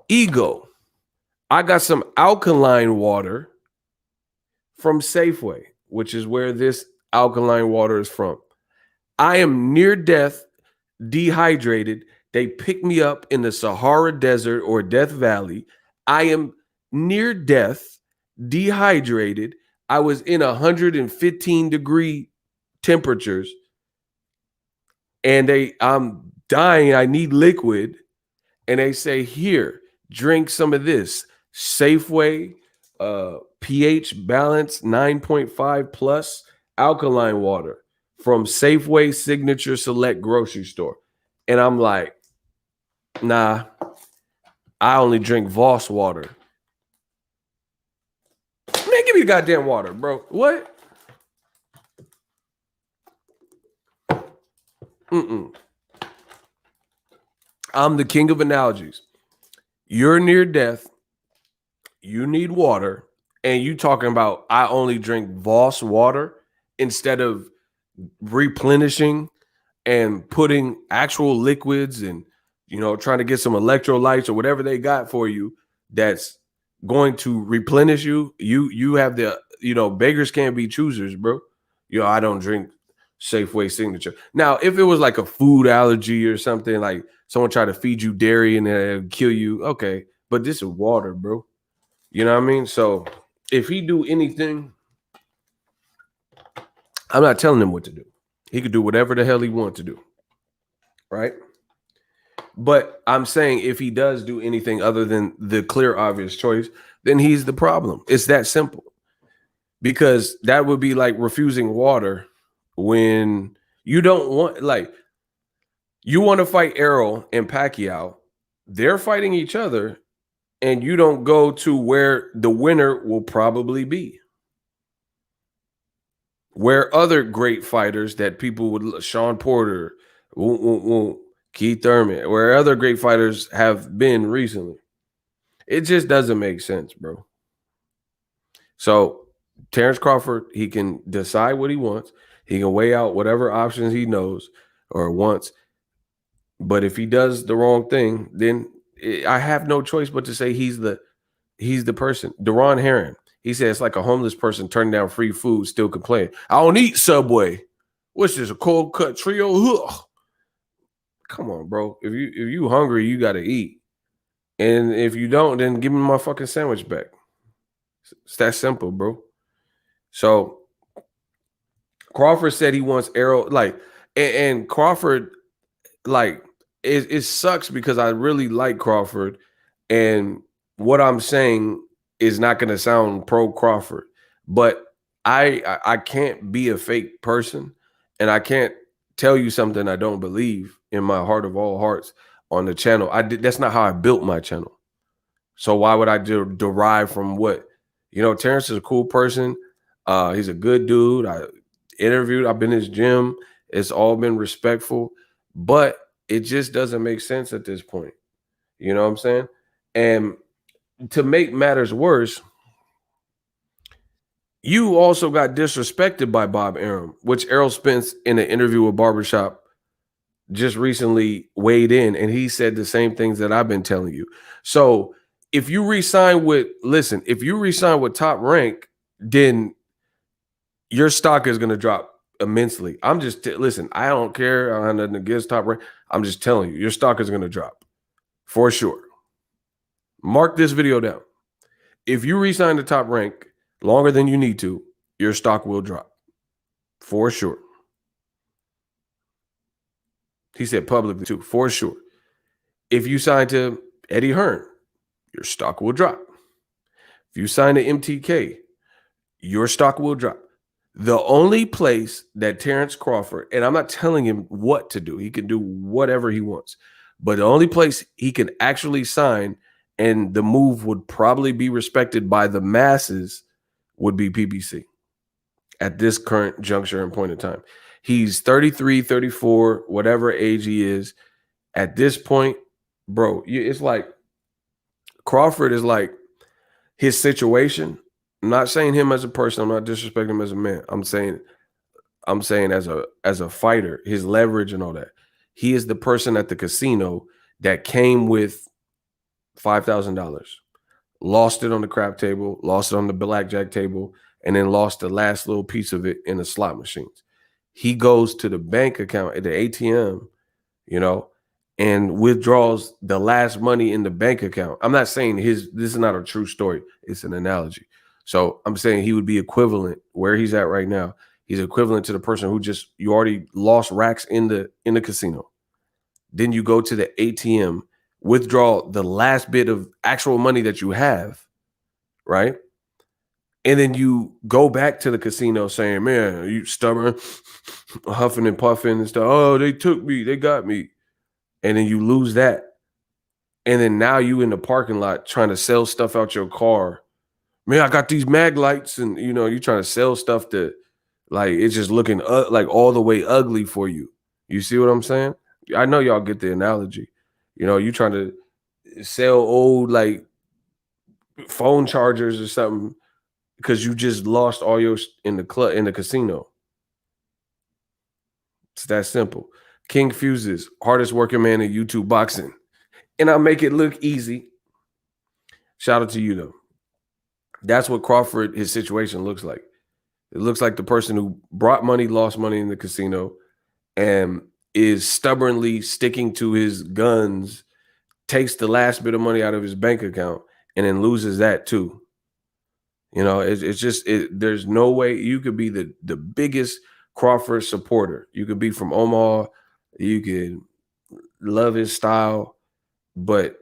ego, I got some alkaline water from Safeway, which is where this alkaline water is from. I am near death, dehydrated. They pick me up in the Sahara Desert or Death Valley. I am near death, dehydrated. I was in 115-degree temperatures, and I'm dying. I need liquid. And they say, here, drink some of this Safeway pH balance 9.5 plus alkaline water from Safeway Signature Select Grocery Store. And I'm like, nah, I only drink Voss water. Man, give me the goddamn water, bro. What? I'm the king of analogies. You're near death. You need water. And you talking about I only drink Voss water instead of replenishing and putting actual liquids and, trying to get some electrolytes or whatever they got for you that's going to replenish you. You have the, beggars can't be choosers, bro. I don't drink Safeway Signature. Now, if it was like a food allergy or something, like someone tried to feed you dairy and it'll kill you, okay. But this is water, bro. You know what I mean? So if he do anything, I'm not telling him what to do. He could do whatever the hell he wants to do. Right? But I'm saying if he does do anything other than the clear, obvious choice, then he's the problem. It's that simple. Because that would be like refusing water when you don't want, like, you want to fight Errol and Pacquiao. They're fighting each other, and you don't go to where the winner will probably be. Where other great fighters that people would, Sean Porter, Keith Thurman, where other great fighters have been recently. It just doesn't make sense, bro. So Terence Crawford, he can decide what he wants. He can weigh out whatever options he knows or wants. But if he does the wrong thing, then I have no choice but to say he's the person. Deron Herron, he said it's like a homeless person turning down free food, still complaining. I don't eat Subway. What's this, a cold cut trio? Ugh. Come on, bro. If you hungry, you got to eat. And if you don't, then give me my fucking sandwich back. It's that simple, bro. So Crawford said he wants Errol, like, and Crawford, like, it sucks because I really like Crawford, and what I'm saying is not going to sound pro Crawford, but I can't be a fake person, and I can't tell you something I don't believe in my heart of all hearts on the channel. That's not how I built my channel. So why would I derive from what? Terence is a cool person. He's a good dude. I've been in his gym. It's all been respectful, but it just doesn't make sense at this point. You know what I'm saying? And to make matters worse, you also got disrespected by Bob Arum, which Errol Spence in an interview with Barbershop just recently weighed in, and he said the same things that I've been telling you. So if you resign with Top Rank, then your stock is going to drop immensely. I'm just listen. I don't care. I have nothing against Top Rank. I'm just telling you, your stock is going to drop for sure. Mark this video down. If you resign to Top Rank longer than you need to, your stock will drop for sure. He said publicly too, for sure. If you sign to Eddie Hearn, your stock will drop. If you sign to MTK, your stock will drop. The only place that Terence Crawford, and I'm not telling him what to do, he can do whatever he wants, but the only place he can actually sign and the move would probably be respected by the masses would be PBC at this current juncture and point in time. He's 33, 34, whatever age he is. At this point, bro, it's like Crawford is like his situation. I'm not saying him as a person. I'm not disrespecting him as a man. I'm saying as a fighter, his leverage and all that. He is the person at the casino that came with $5,000, lost it on the crap table, lost it on the blackjack table, and then lost the last little piece of it in the slot machines. He goes to the bank account at the ATM, you know, and withdraws the last money in the bank account. I'm not saying this is not a true story. It's an analogy. So I'm saying he would be equivalent where he's at right now. He's equivalent to the person who you already lost racks in the casino. Then you go to the ATM, withdraw the last bit of actual money that you have, right? And then you go back to the casino saying, man, you stubborn, huffing and puffing and stuff. Oh, they took me, they got me. And then you lose that. And then now you in the parking lot trying to sell stuff out your car. Man, I got these mag lights, and you're trying to sell stuff that like it's just looking like all the way ugly for you. You see what I'm saying? I know y'all get the analogy. You trying to sell old like phone chargers or something because you just lost all your in the casino. It's that simple. King Fuses, hardest working man in YouTube boxing. And I make it look easy. Shout out to you though. That's what Crawford, his situation looks like. It looks like the person who brought money, lost money in the casino, and is stubbornly sticking to his guns, takes the last bit of money out of his bank account, and then loses that too. It's just there's no way you could be the biggest Crawford supporter. You could be from Omaha, you could love his style, but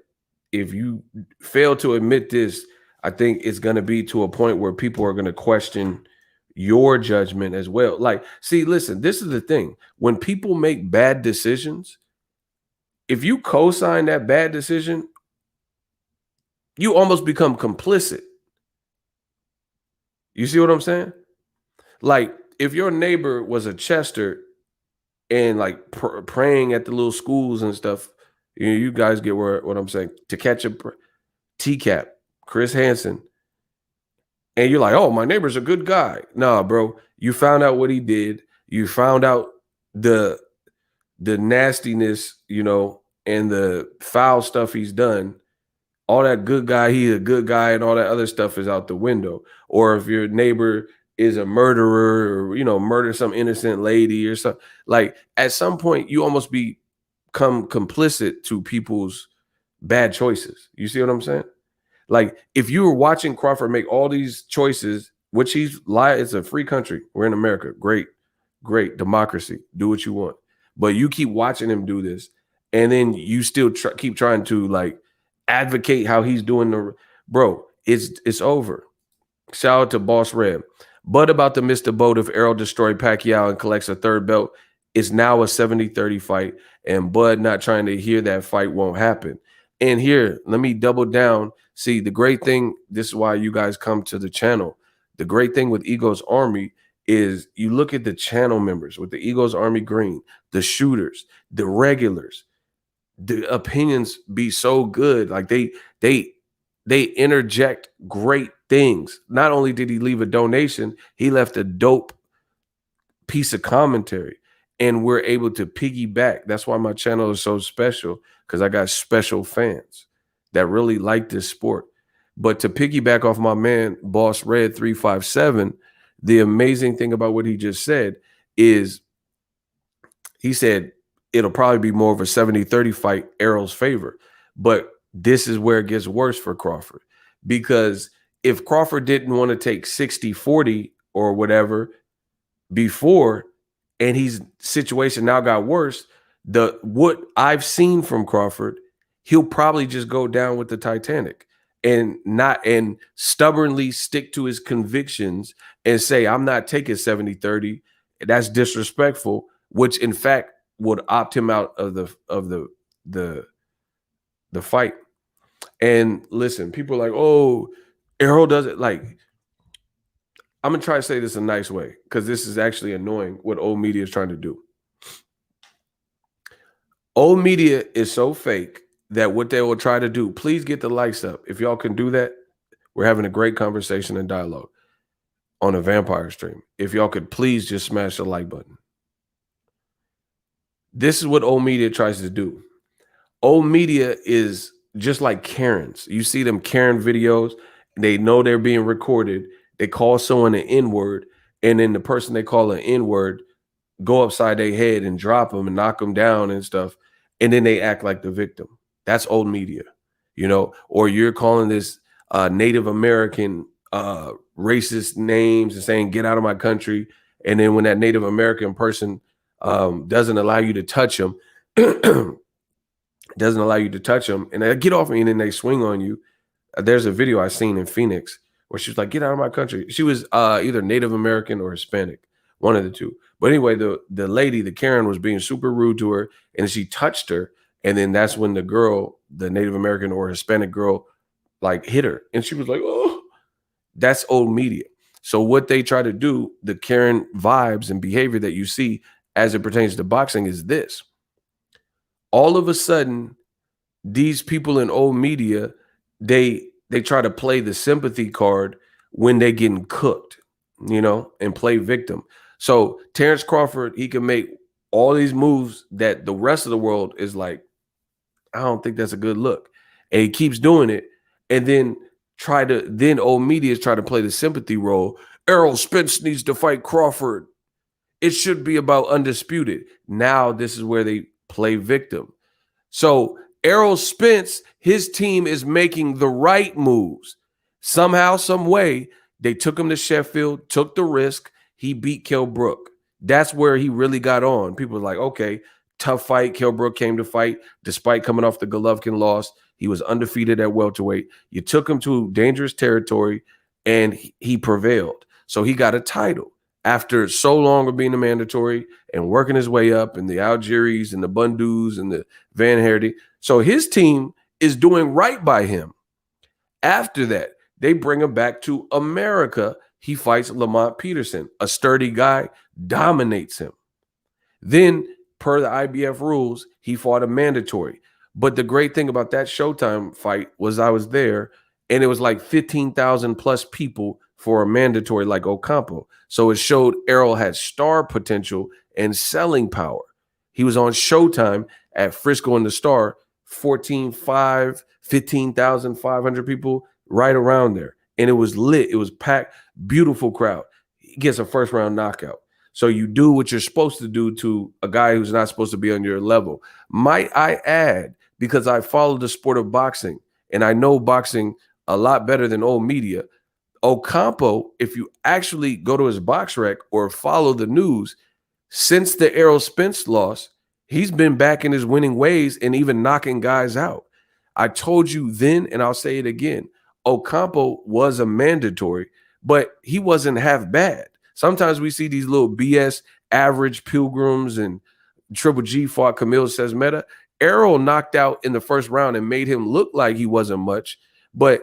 if you fail to admit this, I think it's going to be to a point where people are going to question your judgment as well. Like, see, listen, this is the thing. When people make bad decisions, if you co-sign that bad decision, you almost become complicit. You see what I'm saying? Like, if your neighbor was a Chester and like praying at the little schools and stuff, you guys get what I'm saying. To catch a TCAP, Chris Hansen, and you're like, oh, my neighbor's a good guy. Nah, bro, you found out what he did. You found out the nastiness, and the foul stuff he's done. All that good guy, he's a good guy, and all that other stuff is out the window. Or if your neighbor is a murderer or, murder some innocent lady or something, like at some point you almost become complicit to people's bad choices. You see what I'm saying? Like if you were watching Crawford make all these choices, which it's a free country. We're in America. Great democracy. Do what you want. But you keep watching him do this, and then you still keep trying to like advocate how he's doing bro, it's over. Shout out to Boss Red. But about to miss the boat if Errol destroyed Pacquiao and collects a third belt. It's now a 70-30 fight, and Bud not trying to hear that fight won't happen. And here, let me double down. See, the great thing, this is why you guys come to the channel. The great thing with Ego's Army is you look at the channel members with the Ego's Army Green, the shooters, the regulars, the opinions be so good. Like they interject great things. Not only did he leave a donation, he left a dope piece of commentary, and we're able to piggyback. That's why my channel is so special, because I got special fans that really like this sport. But to piggyback off my man Boss Red 357, the amazing thing about what he just said is he said it'll probably be more of a 70-30 fight, Errol's favor. But this is where it gets worse for Crawford, because if Crawford didn't want to take 60-40 or whatever before, and his situation now got worse, what I've seen from Crawford, he'll probably just go down with the Titanic and stubbornly stick to his convictions and say, I'm not taking 70-30. That's disrespectful, which in fact would opt him out of the fight. And listen, people are like, oh, Errol does it. Like, I'm gonna try to say this a nice way, because this is actually annoying what old media is trying to do. Old media is so fake that what they will try to do, please get the likes up. If y'all can do that, we're having a great conversation and dialogue on a vampire stream. If y'all could please just smash the like button. This is what old media tries to do. Old media is just like Karens. You see them Karen videos, they know they're being recorded. They call someone an N-word, and then the person they call an N-word go upside their head and drop them and knock them down and stuff. And then they act like the victim. That's old media, or you're calling this Native American racist names and saying, get out of my country. And then when that Native American person doesn't allow you to touch them, and they get off me and then they swing on you. There's a video I seen in Phoenix where she was like, get out of my country. She was either Native American or Hispanic, one of the two. But anyway, the lady, the Karen, was being super rude to her, and she touched her. And then that's when the girl, the Native American or Hispanic girl, like hit her. And she was like, oh, that's old media. So what they try to do, the Karen vibes and behavior that you see as it pertains to boxing is this. All of a sudden, these people in old media, they try to play the sympathy card when they getting cooked, and play victim. So Terence Crawford, he can make all these moves that the rest of the world is like, I don't think that's a good look. And he keeps doing it. And then old media try to play the sympathy role. Errol Spence needs to fight Crawford. It should be about undisputed. Now this is where they play victim. So Errol Spence, his team is making the right moves. Somehow, some way, they took him to Sheffield, took the risk. He beat Kell Brook. That's where he really got on. People were like, okay, tough fight. Kell Brook came to fight despite coming off the Golovkin loss. He was undefeated at welterweight. You took him to dangerous territory, and he prevailed. So he got a title after so long of being a mandatory and working his way up, and the Algiers and the Bundus and the Van Herdy. So his team is doing right by him. After that, they bring him back to America. He fights Lamont Peterson, a sturdy guy, dominates him. Then, per the IBF rules, he fought a mandatory. But the great thing about that Showtime fight was I was there, and it was like 15,000 plus people for a mandatory like Ocampo. So it showed Errol had star potential and selling power. He was on Showtime at Frisco and the Star, 14,500, 15,500 people right around there. And it was lit. It was packed, beautiful crowd. He gets a first round knockout. So you do what you're supposed to do to a guy who's not supposed to be on your level. Might I add, because I follow the sport of boxing and I know boxing a lot better than old media, Ocampo, if you actually go to his box rec or follow the news, since the Errol Spence loss, he's been back in his winning ways and even knocking guys out. I told you then, and I'll say it again, Ocampo was a mandatory, but he wasn't half bad. Sometimes we see these little BS average pilgrims, and Triple G fought Camille Sesmeta. Errol knocked out in the first round and made him look like he wasn't much, but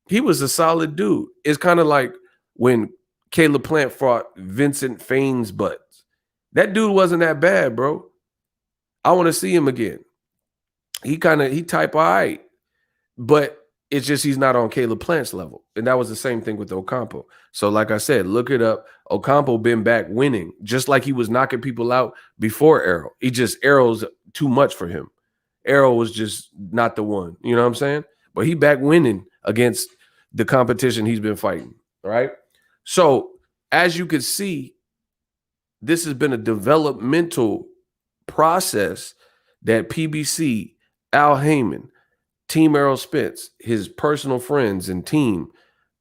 he was a solid dude. It's kind of like when Caleb Plant fought Vincent Faines Butts. That dude wasn't that bad, bro. I want to see him again. He type all right, but it's just he's not on Caleb Plant's level. And that was the same thing with Ocampo. So like I said, look it up. Ocampo been back winning, just like he was knocking people out before Errol. Errol's too much for him. Errol was just not the one. You know what I'm saying? But he back winning against the competition he's been fighting, right? So as you can see, this has been a developmental process that PBC, Al Heyman, Team Errol Spence, his personal friends and team,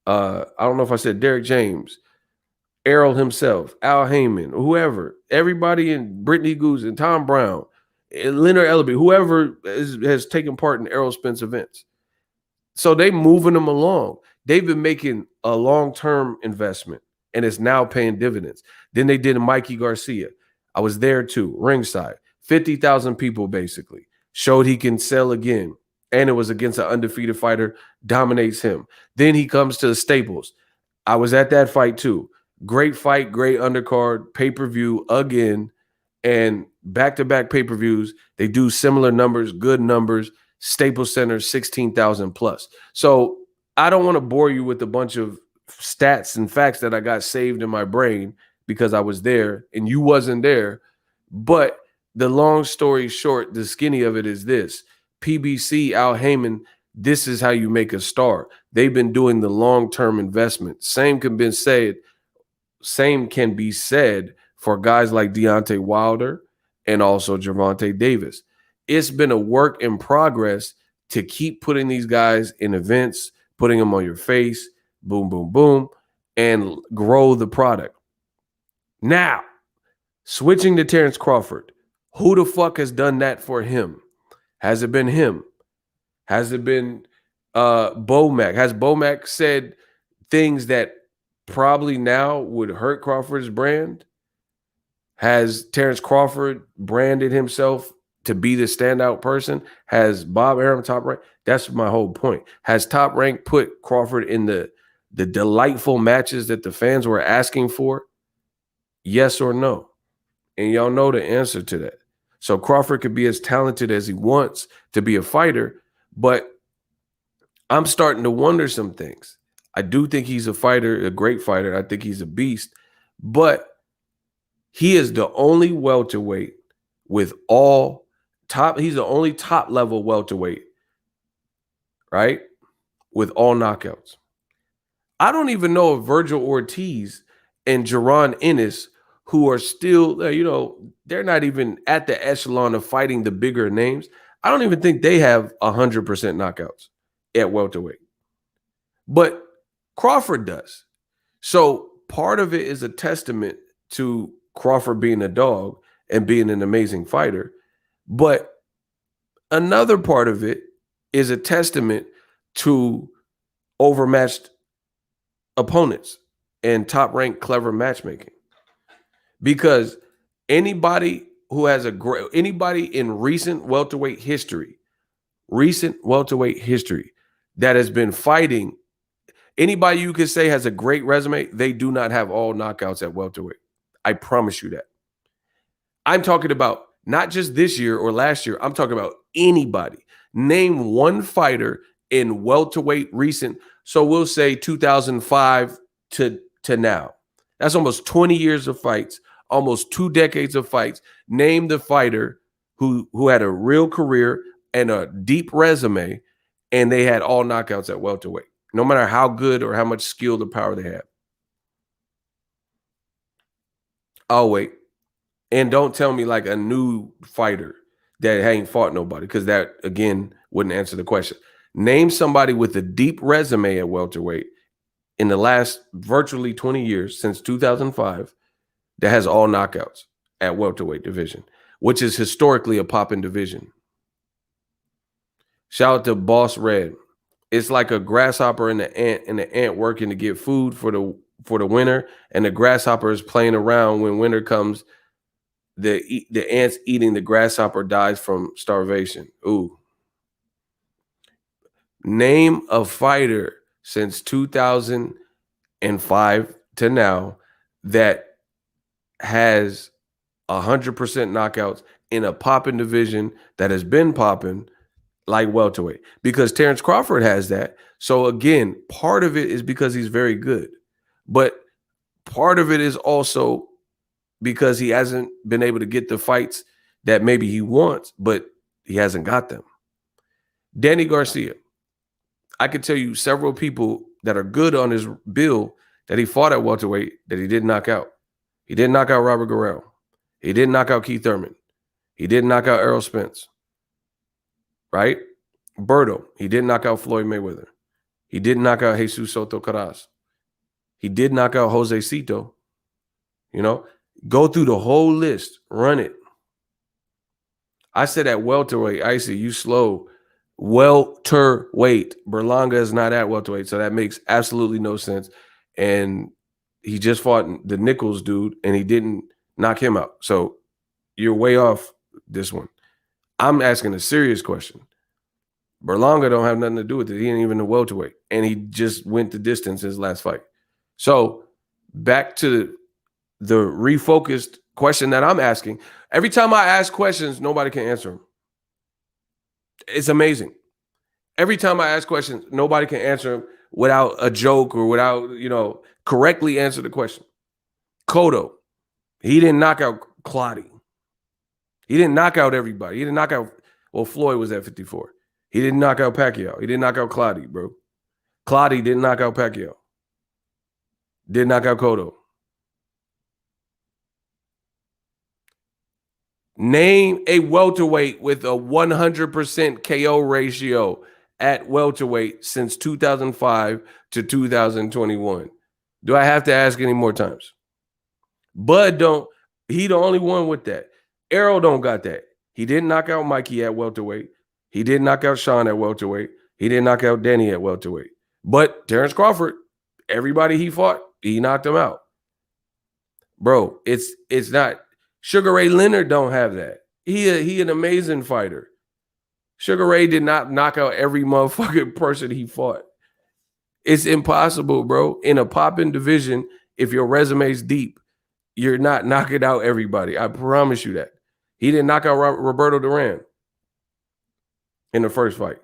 I don't know if I said Derek James, Errol himself, Al Heyman, whoever, everybody in Brittany Goose and Tom Brown, and Leonard Ellaby, whoever has taken part in Errol Spence events. So they moving them along. They've been making a long-term investment, and it's now paying dividends. Then they did Mikey Garcia. I was there too, ringside. 50,000 people basically. Showed he can sell again. And it was against an undefeated fighter, dominates him. Then he comes to the Staples. I was at that fight too. Great fight, great undercard, pay-per-view again, and back-to-back pay-per-views. They do similar numbers, good numbers. Staples Center, 16,000 plus. So I don't want to bore you with a bunch of stats and facts that I got saved in my brain because I was there and you wasn't there. But the long story short, the skinny of it is this. PBC, Al Heyman, this is how you make a star. They've been doing the long-term investment. Same can be said for guys like Deontay Wilder and also Gervonta Davis. It's been a work in progress to keep putting these guys in events, putting them on your face, boom, boom, boom, and grow the product. Now, switching to Terence Crawford, who the fuck has done that for him? Has it been him? Has it been Bomac? Has Bomac said things that probably now would hurt Crawford's brand? Has Terence Crawford branded himself to be the standout person? Has Bob Arum, Top Rank? That's my whole point. Has Top Rank put Crawford in the delightful matches that the fans were asking for? Yes or no? And y'all know the answer to that. So Crawford could be as talented as he wants to be a fighter, but I'm starting to wonder some things. I do think he's a fighter, a great fighter. I think he's a beast, but he is the only welterweight with all top. He's the only top level welterweight, right? With all knockouts. I don't even know if Virgil Ortiz and Jaron Ennis, who are still, they're not even at the echelon of fighting the bigger names. I don't even think they have 100% knockouts at welterweight. But Crawford does. So part of it is a testament to Crawford being a dog and being an amazing fighter. But another part of it is a testament to overmatched opponents and top-ranked clever matchmaking. Because anybody who has anybody in recent welterweight history that has been fighting, anybody you could say has a great resume, they do not have all knockouts at welterweight. I promise you that. I'm talking about not just this year or last year. I'm talking about anybody. Name one fighter in welterweight recent. So we'll say 2005 to now. That's almost 20 years of fights, almost 2 decades of fights. Name the fighter who had a real career and a deep resume, and they had all knockouts at welterweight, no matter how good or how much skill or power they have. I'll wait. And don't tell me like a new fighter that ain't fought nobody, because that, again, wouldn't answer the question. Name somebody with a deep resume at welterweight in the last virtually 20 years, since 2005, that has all knockouts at welterweight division, which is historically a popping division. Shout out to Boss Red. It's like a grasshopper and the ant working to get food for the winter, and the grasshopper is playing around. When winter comes, the ants eating the grasshopper dies from starvation. Ooh. Name a fighter since 2005 to now that has 100% knockouts in a popping division that has been popping like welterweight, because Terence Crawford has that. So again, part of it is because he's very good, but part of it is also because he hasn't been able to get the fights that maybe he wants, but he hasn't got them. Danny Garcia. I could tell you several people that are good on his bill that he fought at welterweight that he didn't knock out. He didn't knock out Robert Guerrero. He didn't knock out Keith Thurman. He didn't knock out Errol Spence. Right? Berto. He didn't knock out Floyd Mayweather. He didn't knock out Jesus Soto Caras. He did knock out Jose Cito. Go through the whole list. Run it. I said at welterweight, Icy, you slow. Welterweight. Berlanga is not at welterweight, so that makes absolutely no sense. And he just fought the Nichols dude, and he didn't knock him out. So you're way off this one. I'm asking a serious question. Berlanga don't have nothing to do with it. He ain't even a welterweight, and he just went the distance in his last fight. So back to the refocused question that I'm asking. Every time I ask questions, nobody can answer them. It's amazing. Every time I ask questions, nobody can answer them without a joke or without, correctly answer the question. Cotto, he didn't knock out Clottey. He didn't knock out everybody. He didn't knock out Well, Floyd was at 54. He didn't knock out Pacquiao. He didn't knock out Clottey, bro. Clottey didn't knock out Pacquiao. Didn't knock out Cotto. Name a welterweight with a 100% KO ratio at welterweight since 2005 to 2021. Do I have to ask any more times? Bud don't. He the only one with that. Errol don't got that. He didn't knock out Mikey at welterweight. He didn't knock out Sean at welterweight. He didn't knock out Danny at welterweight. But Terence Crawford, everybody he fought, he knocked him out. Bro, it's not. Sugar Ray Leonard don't have that. He an amazing fighter. Sugar Ray did not knock out every motherfucking person he fought. It's impossible, bro. In a popping division, if your resume's deep, you're not knocking out everybody. I promise you that. He didn't knock out Roberto Duran in the first fight.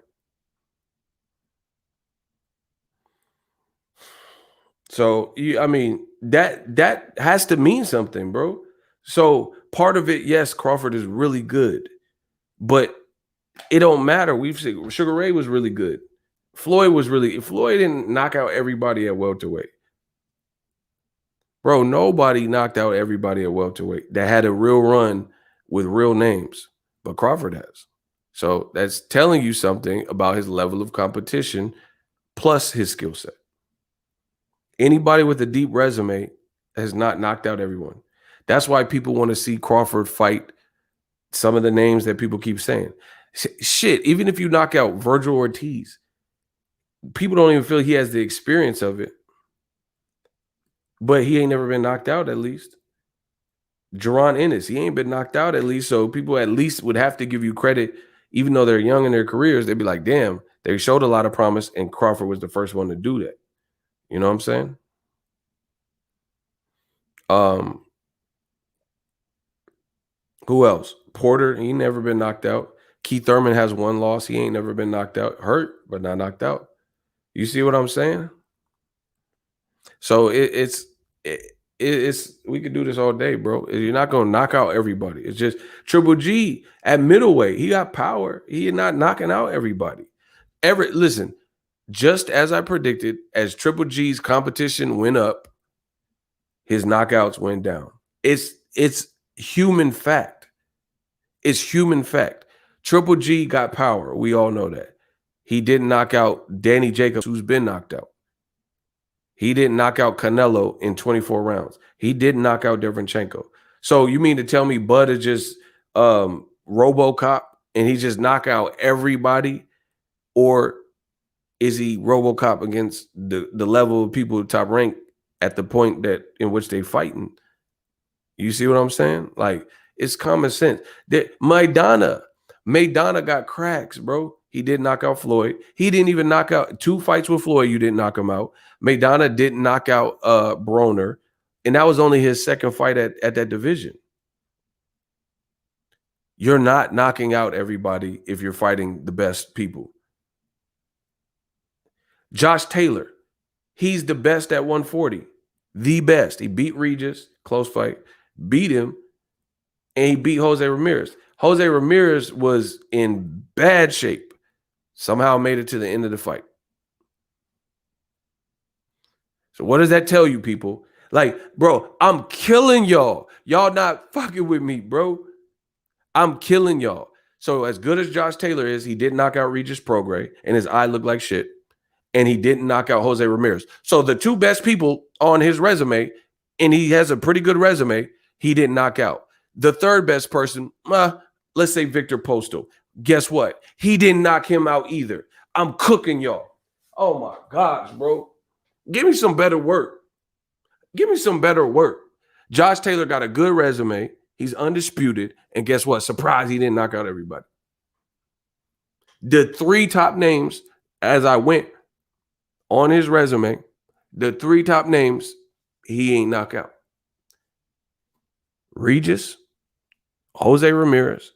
So, I mean, that has to mean something, bro. So part of it, yes, Crawford is really good, but it don't matter. We've seen Sugar Ray was really good. Floyd didn't knock out everybody at welterweight. Bro, nobody knocked out everybody at welterweight that had a real run with real names, but Crawford has. So that's telling you something about his level of competition plus his skill set. Anybody with a deep resume has not knocked out everyone. That's why people want to see Crawford fight some of the names that people keep saying. Shit, even if you knock out Virgil Ortiz, people don't even feel he has the experience of it. But he ain't never been knocked out, at least. Jaron Ennis, he ain't been knocked out, at least. So people at least would have to give you credit, even though they're young in their careers. They'd be like, damn, they showed a lot of promise, and Crawford was the first one to do that. You know what I'm saying? Who else? Porter, he never been knocked out. Keith Thurman has one loss. He ain't never been knocked out. Hurt, but not knocked out. You see what I'm saying? So it's we could do this all day, bro. You're not gonna knock out everybody. It's just Triple G at middleweight. He got power. He not knocking out everybody. Listen, just as I predicted, as Triple G's competition went up, his knockouts went down. It's human fact. It's human fact. Triple G got power. We all know that. He didn't knock out Danny Jacobs, who's been knocked out. He didn't knock out Canelo in 24 rounds. He didn't knock out Derevyanchenko. So you mean to tell me Bud is just RoboCop and he just knock out everybody? Or is he RoboCop against the level of people top rank at the point that in which they fighting? You see what I'm saying? Like, it's common sense. Maidana got cracks, bro. He didn't knock out Floyd. He didn't even knock out 2 fights with Floyd. You didn't knock him out. Maidana didn't knock out Broner. And that was only his second fight at that division. You're not knocking out everybody if you're fighting the best people. Josh Taylor, he's the best at 140. The best. He beat Regis, close fight, beat him, and he beat Jose Ramirez. Jose Ramirez was in bad shape. Somehow made it to the end of the fight. So what does that tell you, people? Like, bro, I'm killing y'all. Y'all not fucking with me, bro. I'm killing y'all. So as good as Josh Taylor is, he did knock out Regis Prograis, and his eye looked like shit. And he didn't knock out Jose Ramirez. So the 2 best people on his resume, and he has a pretty good resume, he didn't knock out. The 3rd best person, let's say Victor Postal. Guess what? He didn't knock him out either. I'm cooking y'all. Oh my gosh, bro. Give me some better work. Give me some better work. Josh Taylor got a good resume. He's undisputed. And guess what? Surprise, he didn't knock out everybody. The 3 top names, as I went on his resume, the 3 top names, he ain't knock out. Regis, Jose Ramirez,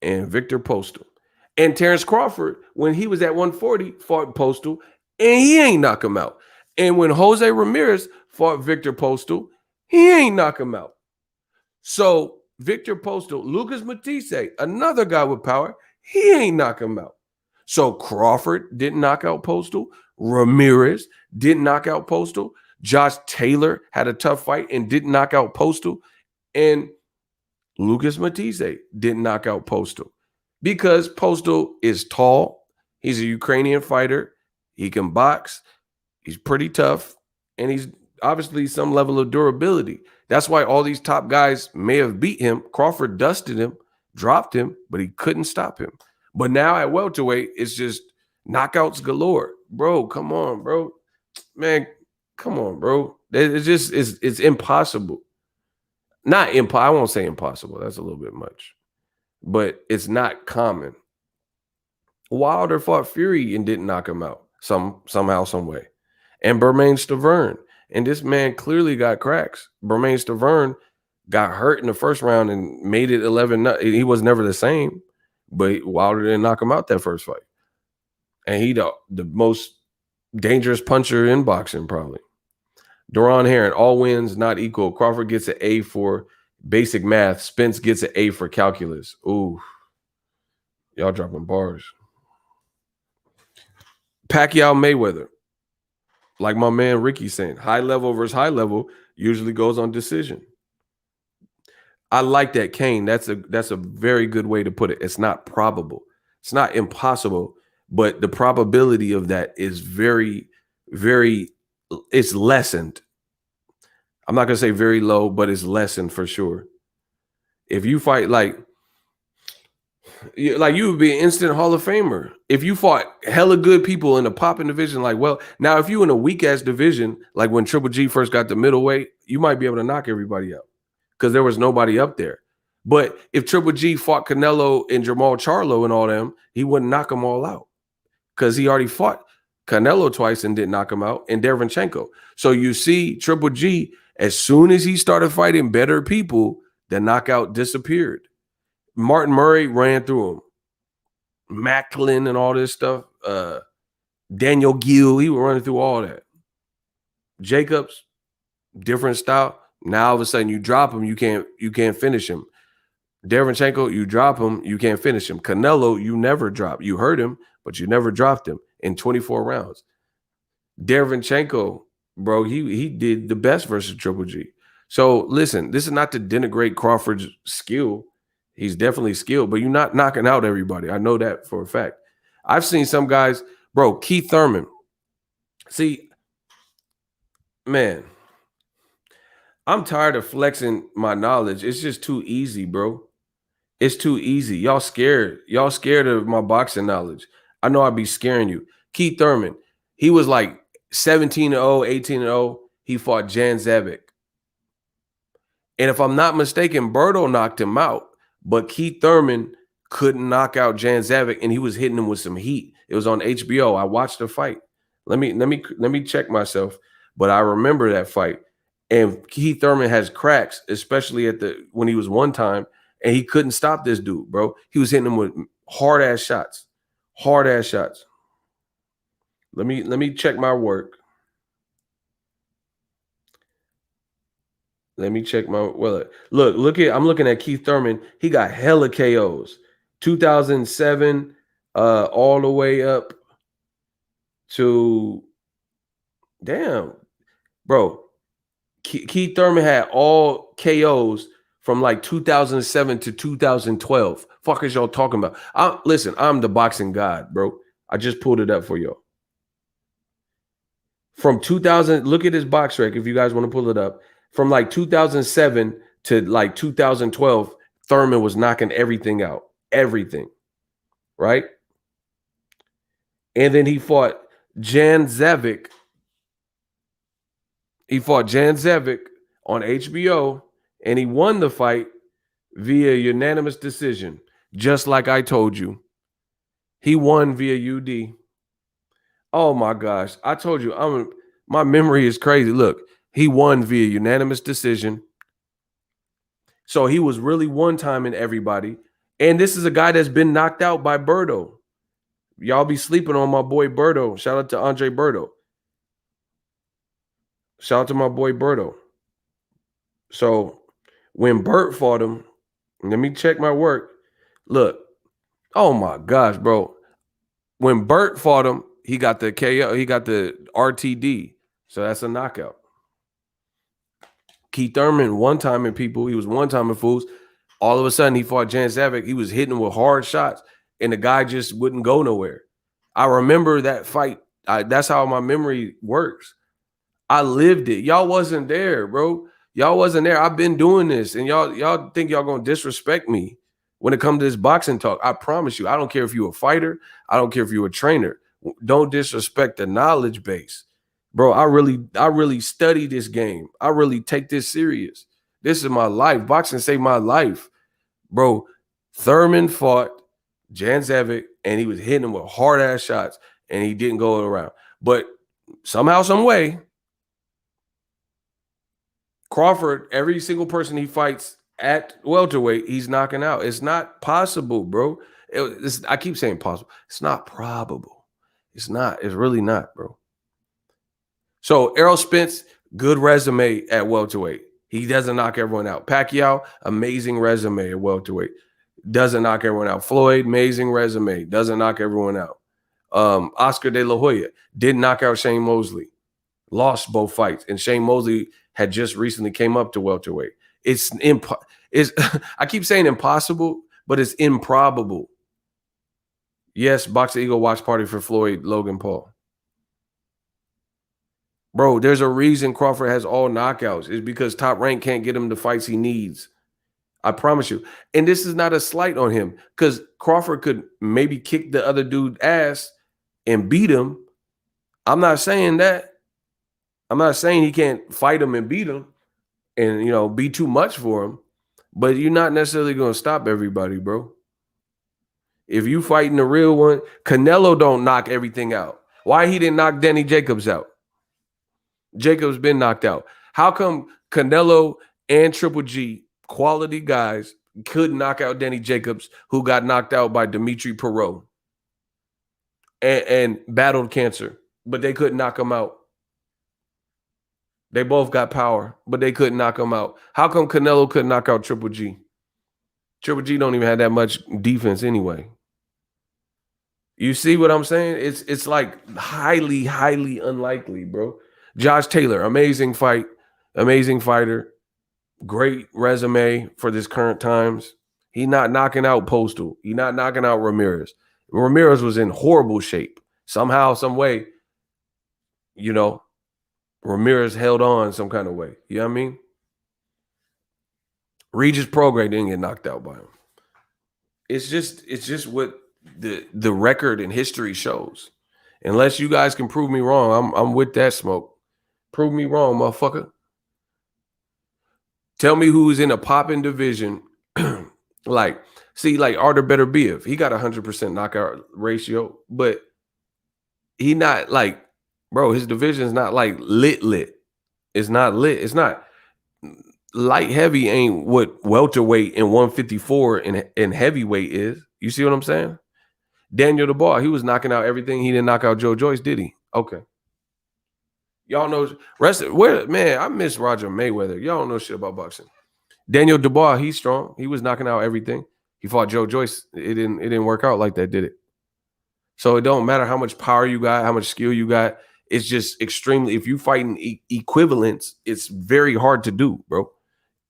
and Victor Postal. And Terence Crawford, when he was at 140, fought Postal, and he ain't knock him out. And when Jose Ramirez fought Victor Postal, he ain't knock him out. So Victor Postal, Lucas Matisse, another guy with power, He ain't knock him out. So Crawford didn't knock out Postal. Ramirez didn't knock out Postal. Josh Taylor had a tough fight and didn't knock out Postal. And Lucas Matisse didn't knock out Postal because Postal is tall. He's a Ukrainian fighter. He can box. He's pretty tough. And he's obviously some level of durability. That's why all these top guys may have beat him. Crawford dusted him, dropped him, but he couldn't stop him. But now at welterweight, it's just knockouts galore. Bro, come on, bro. Man, come on, bro. It's impossible. Not impossible. I won't say impossible. That's a little bit much. But it's not common. Wilder fought Fury and didn't knock him out somehow, some way. And Bermain Stavern. And this man clearly got cracks. Bermain Stavern got hurt in the first round and made it 11. He was never the same, but Wilder didn't knock him out that first fight. And he the most dangerous puncher in boxing, probably. Deron Heron, all wins, not equal. Crawford gets an A for basic math. Spence gets an A for calculus. Ooh. Y'all dropping bars. Pacquiao Mayweather. Like my man Ricky saying, high level versus high level usually goes on decision. I like that, Kane. That's a very good way to put it. It's not probable. It's not impossible, but the probability of that is very, very, it's lessened. I'm not going to say very low, but it's lessened for sure. If you fight like you would be an instant Hall of Famer. If you fought hella good people in a popping division, like, well, now if you in a weak ass division, like when Triple G first got the middleweight, you might be able to knock everybody out because there was nobody up there. But if Triple G fought Canelo and Jamal Charlo and all them, he wouldn't knock them all out because he already fought Canelo twice and didn't knock him out, and Derevchenko. So you see Triple G, as soon as he started fighting better people, the knockout disappeared. Martin Murray ran through him. Macklin and all this stuff. Daniel Gill, he was running through all that. Jacobs, different style. Now all of a sudden you drop him, you can't finish him. Derevchenko, you drop him, you can't finish him. Canelo, you never drop. You hurt him, but you never dropped him in 24 rounds. Derevchenko, bro, he did the best versus Triple G. So listen, this is not to denigrate Crawford's skill. He's definitely skilled, but you're not knocking out everybody. I know that for a fact. I've seen some guys, bro, Keith Thurman. See, man, I'm tired of flexing my knowledge. It's just too easy, bro. It's too easy. Y'all scared. Y'all scared of my boxing knowledge. I know I'd be scaring you. Keith Thurman, he was like 17-0, 18-0. He fought Jan Zabic. And if I'm not mistaken, Berto knocked him out. But Keith Thurman couldn't knock out Jan Zabic, and he was hitting him with some heat. It was on HBO. I watched the fight. Let me check myself. But I remember that fight. And Keith Thurman has cracks, especially when he was one time, and he couldn't stop this dude, bro. He was hitting him with hard ass shots. Hard ass shots. Let me check my work. Let me check my look at I'm looking at Keith Thurman. He got hella KOs. 2007 all the way up to damn, bro. Keith Thurman had all KOs from like 2007 to 2012. Fuck is y'all talking about? Listen, I'm the boxing god, bro. I just pulled it up for y'all. From 2000, look at his box rec if you guys want to pull it up. From like 2007 to like 2012, Thurman was knocking everything out. Everything. Right? And then he fought Jan Zabic. He fought Jan Zabic on HBO, and he won the fight via unanimous decision, just like I told you. He won via UD. Oh my gosh. I told you, my memory is crazy. Look. He won via unanimous decision. So he was really one-timing everybody. And this is a guy that's been knocked out by Berto. Y'all be sleeping on my boy Berto. Shout out to Andre Berto. Shout out to my boy Berto. So when Bert fought him, let me check my work. Look, Oh my gosh, bro. When Burt fought him, he got the KO, he got the RTD. So that's a knockout. Keith Thurman, one time in people, he was one time in fools. All of a sudden, he fought Jan Savick. He was hitting with hard shots, and the guy just wouldn't go nowhere. I remember that fight. That's how my memory works. I lived it. Y'all wasn't there, bro. Y'all wasn't there. I've been doing this, and y'all think y'all gonna disrespect me when it comes to this boxing talk. I promise you, I don't care if you're a fighter. I don't care if you're a trainer. Don't disrespect the knowledge base, bro. I really study this game. I really take this serious. This is my life. Boxing saved my life, bro. Thurman fought Jan Zavic, and he was hitting him with hard ass shots, and he didn't go around. But somehow, some way, Crawford, every single person he fights at welterweight, he's knocking out. It's not possible, bro. I keep saying possible. It's not probable. It's not. It's really not, bro. So Errol Spence, good resume at welterweight. He doesn't knock everyone out. Pacquiao, amazing resume at welterweight. Doesn't knock everyone out. Floyd, amazing resume. Doesn't knock everyone out. Oscar De La Hoya didn't knock out Shane Mosley. Lost both fights. And Shane Mosley had just recently came up to welterweight. It's I keep saying impossible, but it's improbable. Yes, Boxingego watch party for Floyd Logan Paul. Bro, there's a reason Crawford has all knockouts. It's because Top Rank can't get him the fights he needs. I promise you. And this is not a slight on him, because Crawford could maybe kick the other dude's ass and beat him. I'm not saying that. I'm not saying he can't fight him and beat him and, be too much for him. But you're not necessarily going to stop everybody, bro. If you fighting the real one, Canelo don't knock everything out. Why he didn't knock Danny Jacobs out? Jacobs been knocked out. How come Canelo and Triple G, quality guys, could knock out Danny Jacobs, who got knocked out by Dimitri Perot and battled cancer, but they couldn't knock him out? They both got power, but they couldn't knock him out. How come Canelo couldn't knock out Triple G? Triple G don't even have that much defense anyway. You see what I'm saying? It's like highly, highly unlikely, bro. Josh Taylor, amazing fight, amazing fighter, great resume for this current times. He not knocking out Postal. He not knocking out Ramirez. Ramirez was in horrible shape. Somehow, some way, Ramirez held on some kind of way. You know what I mean? Regis Prograis didn't get knocked out by him. It's just what the record and history shows. Unless you guys can prove me wrong, I'm with that smoke. Prove me wrong, motherfucker. Tell me who's in a popping division. like Arthur Beterbiev. He got 100% knockout ratio, but he not like, bro, his division's not like lit. It's not lit. It's not light heavy ain't what welterweight and 154 and heavyweight is. You see what I'm saying? Daniel Dubois, he was knocking out everything. He didn't knock out Joe Joyce, did he? Okay. Y'all know man, I miss Roger Mayweather. Y'all don't know shit about boxing. Daniel Dubois, he's strong. He was knocking out everything. He fought Joe Joyce. It didn't work out like that, did it? So it don't matter how much power you got, how much skill you got. It's just extremely, if you fighting equivalents, it's very hard to do, bro.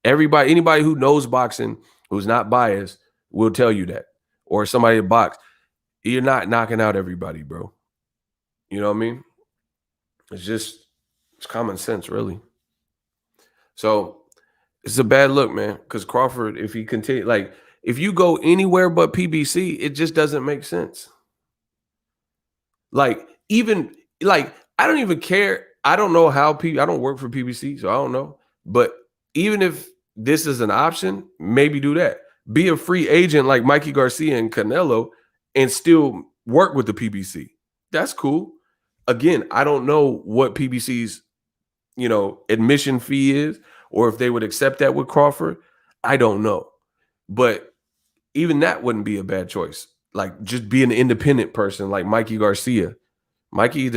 Anybody who knows boxing, who's not biased, will tell you that. Or somebody that box, you're not knocking out everybody, bro. You know what I mean? It's common sense, really. So it's a bad look, man. Because Crawford, if he continue, if you go anywhere but PBC, it just doesn't make sense. I don't even care. I don't know how I don't work for PBC, so I don't know. But even if this is an option, maybe do that. Be a free agent like Mikey Garcia and Canelo and still work with the PBC. That's cool. Again, I don't know what PBC's, admission fee is, or if they would accept that with Crawford. I don't know. But even that wouldn't be a bad choice. Like, just be an independent person like Mikey Garcia. Mikey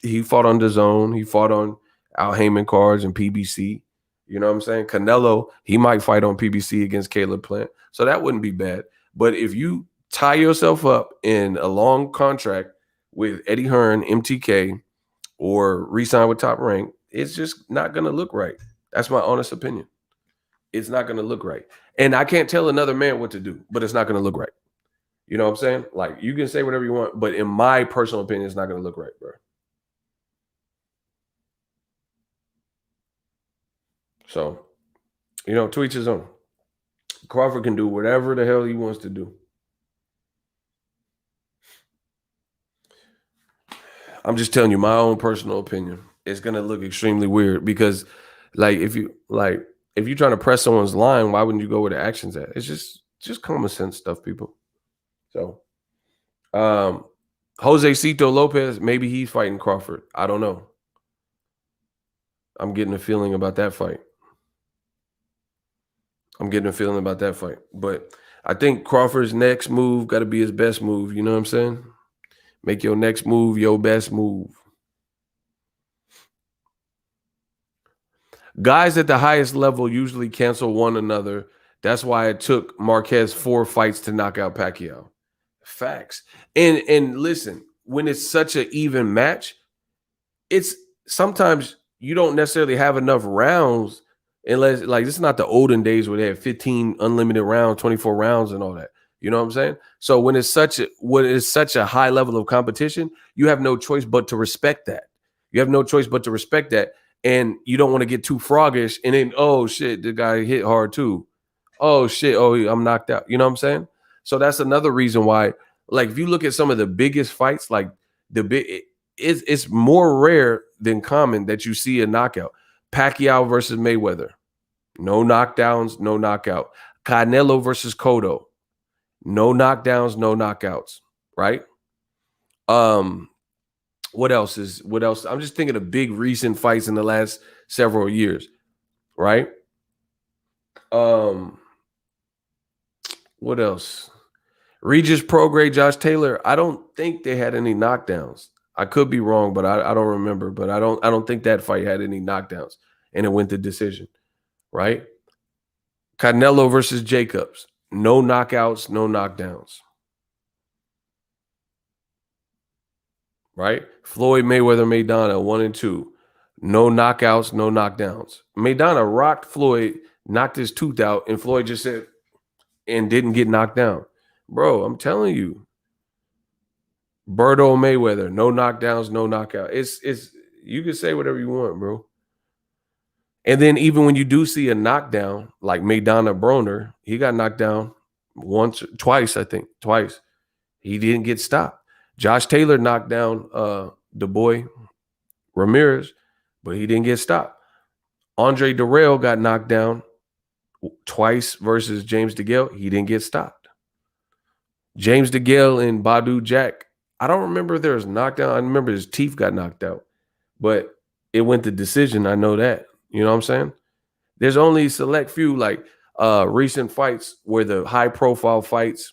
he fought on DAZN. He fought on Al Heyman cards and PBC. You know what I'm saying? Canelo, he might fight on PBC against Caleb Plant. So that wouldn't be bad. But if you tie yourself up in a long contract with Eddie Hearn, MTK, or re-sign with Top Rank, it's just not going to look right. That's my honest opinion. It's not going to look right. And I can't tell another man what to do, but it's not going to look right. You know what I'm saying? Like, you can say whatever you want, but in my personal opinion, it's not going to look right, bro. So, to each his own. Crawford can do whatever the hell he wants to do. I'm just telling you my own personal opinion. It's gonna look extremely weird because, if you're trying to press someone's line, why wouldn't you go where the action's at? It's just common sense stuff, people. So, Jose Cito Lopez, maybe he's fighting Crawford. I don't know. I'm getting a feeling about that fight. But I think Crawford's next move got to be his best move. You know what I'm saying? Make your next move your best move. Guys at the highest level usually cancel one another. That's why it took Marquez 4 fights to knock out Pacquiao. Facts. And listen, when it's such an even match, it's sometimes you don't necessarily have enough rounds unless, like, this is not the olden days where they have 15 unlimited rounds, 24 rounds and all that. You know what I'm saying? So when it's such a high level of competition, you have no choice but to respect that. And you don't want to get too froggish and then, oh shit, the guy hit hard too. Oh shit, I'm knocked out. You know what I'm saying? So that's another reason why, like, if you look at some of the biggest fights, like it's more rare than common that you see a knockout. Pacquiao versus Mayweather, no knockdowns, no knockout. Canelo versus Cotto, no knockdowns, no knockouts. Right? What else? I'm just thinking of big recent fights in the last several years, right? What else? Regis Prograis, Josh Taylor. I don't think they had any knockdowns. I could be wrong, but I don't remember. But I don't think that fight had any knockdowns, and it went to decision, right? Canelo versus Jacobs. No knockouts, no knockdowns. Right? Floyd Mayweather Maidana 1 and 2. No knockouts, no knockdowns. Maidana rocked Floyd, knocked his tooth out, and Floyd just said and didn't get knocked down. Bro, I'm telling you. Berto Mayweather, no knockdowns, no knockout. It's you can say whatever you want, bro. And then even when you do see a knockdown, like Maidana Broner, he got knocked down twice. He didn't get stopped. Josh Taylor knocked down the boy Ramirez, but he didn't get stopped. Andre Durrell got knocked down twice versus James DeGale. He didn't get stopped. James DeGale and Badu Jack, I don't remember if there was knockdown. I remember his teeth got knocked out, but it went to decision. I know that. You know what I'm saying? There's only select few like recent fights where the high profile fights,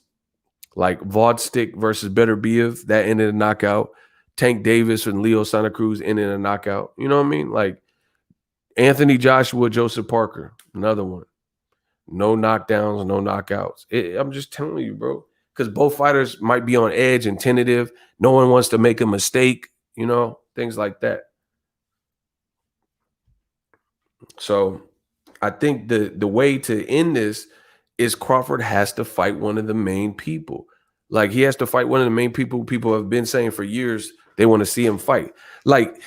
like Vodstick versus Beterbiev, that ended a knockout. Tank Davis and Leo Santa Cruz ended a knockout. You know what I mean? Like Anthony Joshua, Joseph Parker, another one. No knockdowns, no knockouts. I'm just telling you, bro. Because both fighters might be on edge and tentative. No one wants to make a mistake, things like that. So I think the way to end this is Crawford has to fight one of the main people. Like, he has to fight one of the main people have been saying for years they want to see him fight. Like,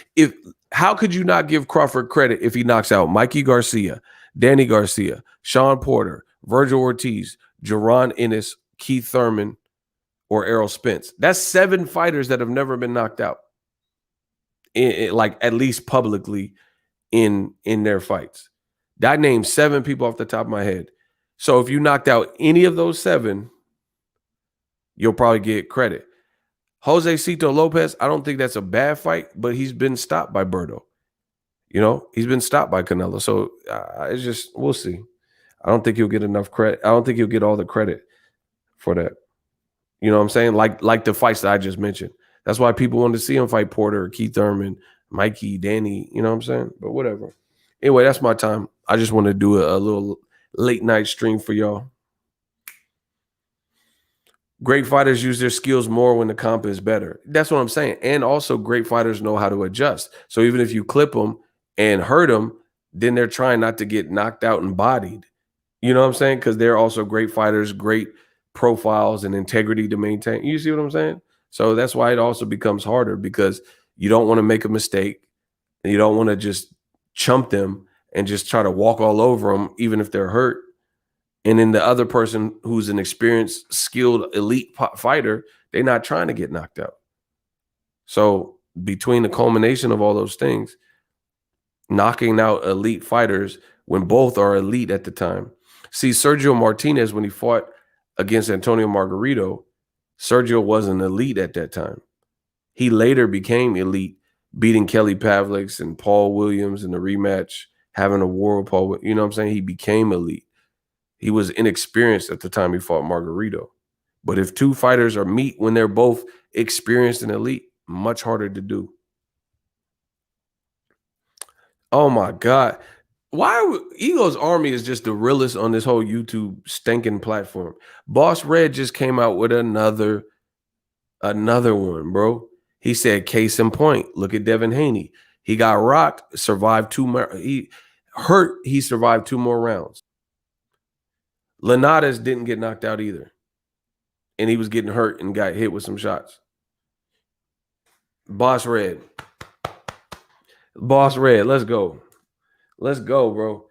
how could you not give Crawford credit if he knocks out Mikey Garcia, Danny Garcia, Sean Porter, Virgil Ortiz, Jaron Ennis, Keith Thurman, or Errol Spence? That's 7 fighters that have never been knocked out, like, at least publicly in their fights. That names 7 people off the top of my head. So if you knocked out any of those 7, you'll probably get credit. Jose Cito Lopez, I don't think that's a bad fight, but he's been stopped by Berto. He's been stopped by Canelo. So it's just, we'll see. I don't think he'll get enough credit. I don't think he'll get all the credit for that. You know what I'm saying? Like the fights that I just mentioned. That's why people wanted to see him fight Porter, Keith Thurman, Mikey, Danny. You know what I'm saying? But whatever. Anyway, that's my time. I just want to do a little late night stream for y'all. Great fighters use their skills more when the comp is better. That's what I'm saying. And also, great fighters know how to adjust. So even if you clip them and hurt them, then they're trying not to get knocked out and bodied. You know what I'm saying? Because they're also great fighters, great profiles and integrity to maintain. You see what I'm saying? So that's why it also becomes harder because you don't want to make a mistake and you don't want to just chump them and just try to walk all over them, even if they're hurt. And then the other person who's an experienced, skilled, elite fighter, they're not trying to get knocked out. So between the culmination of all those things, knocking out elite fighters when both are elite at the time. See, Sergio Martinez, when he fought against Antonio Margarito, Sergio wasn't elite at that time. He later became elite, beating Kelly Pavlik and Paul Williams in the rematch, having a war with Paul. You know what I'm saying? He became elite. He was inexperienced at the time he fought Margarito. But if two fighters are meet when they're both experienced and elite, much harder to do. Oh my God. Ego's Army is just the realest on this whole YouTube stinking platform. Boss Red just came out with another one, bro. He said, case in point, look at Devin Haney. He got rocked, survived he survived 2 more rounds. Linares didn't get knocked out either. And he was getting hurt and got hit with some shots. Boss Red, let's go. Let's go, bro.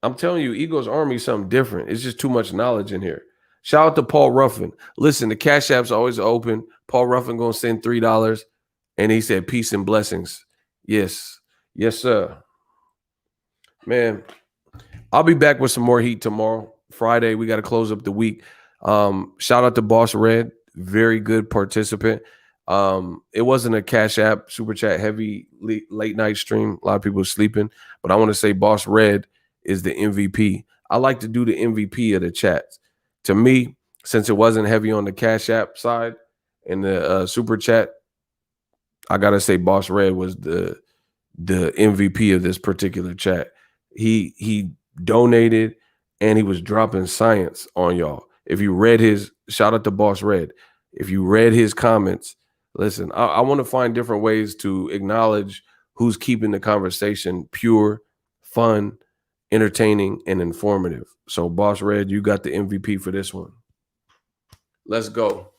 I'm telling you, Ego's Army is something different. It's just too much knowledge in here. Shout out to Paul Ruffin. Listen, the Cash App's always open. Paul Ruffin gonna send $3. And he said, peace and blessings. Yes. Yes, sir. Man, I'll be back with some more heat tomorrow. Friday, we got to close up the week. Shout out to Boss Red. Very good participant. It wasn't a Cash App super chat heavy late night stream. A lot of people are sleeping, but I want to say Boss Red is the MVP. I like to do the MVP of the chats. To me, since it wasn't heavy on the Cash App side and the super chat, I gotta say Boss Red was the MVP of this particular chat. He donated and he was dropping science on y'all. If you read his shout out to Boss Red, if you read his comments, listen, I want to find different ways to acknowledge who's keeping the conversation pure, fun, entertaining, and informative. So, Boss Red, you got the MVP for this one. Let's go.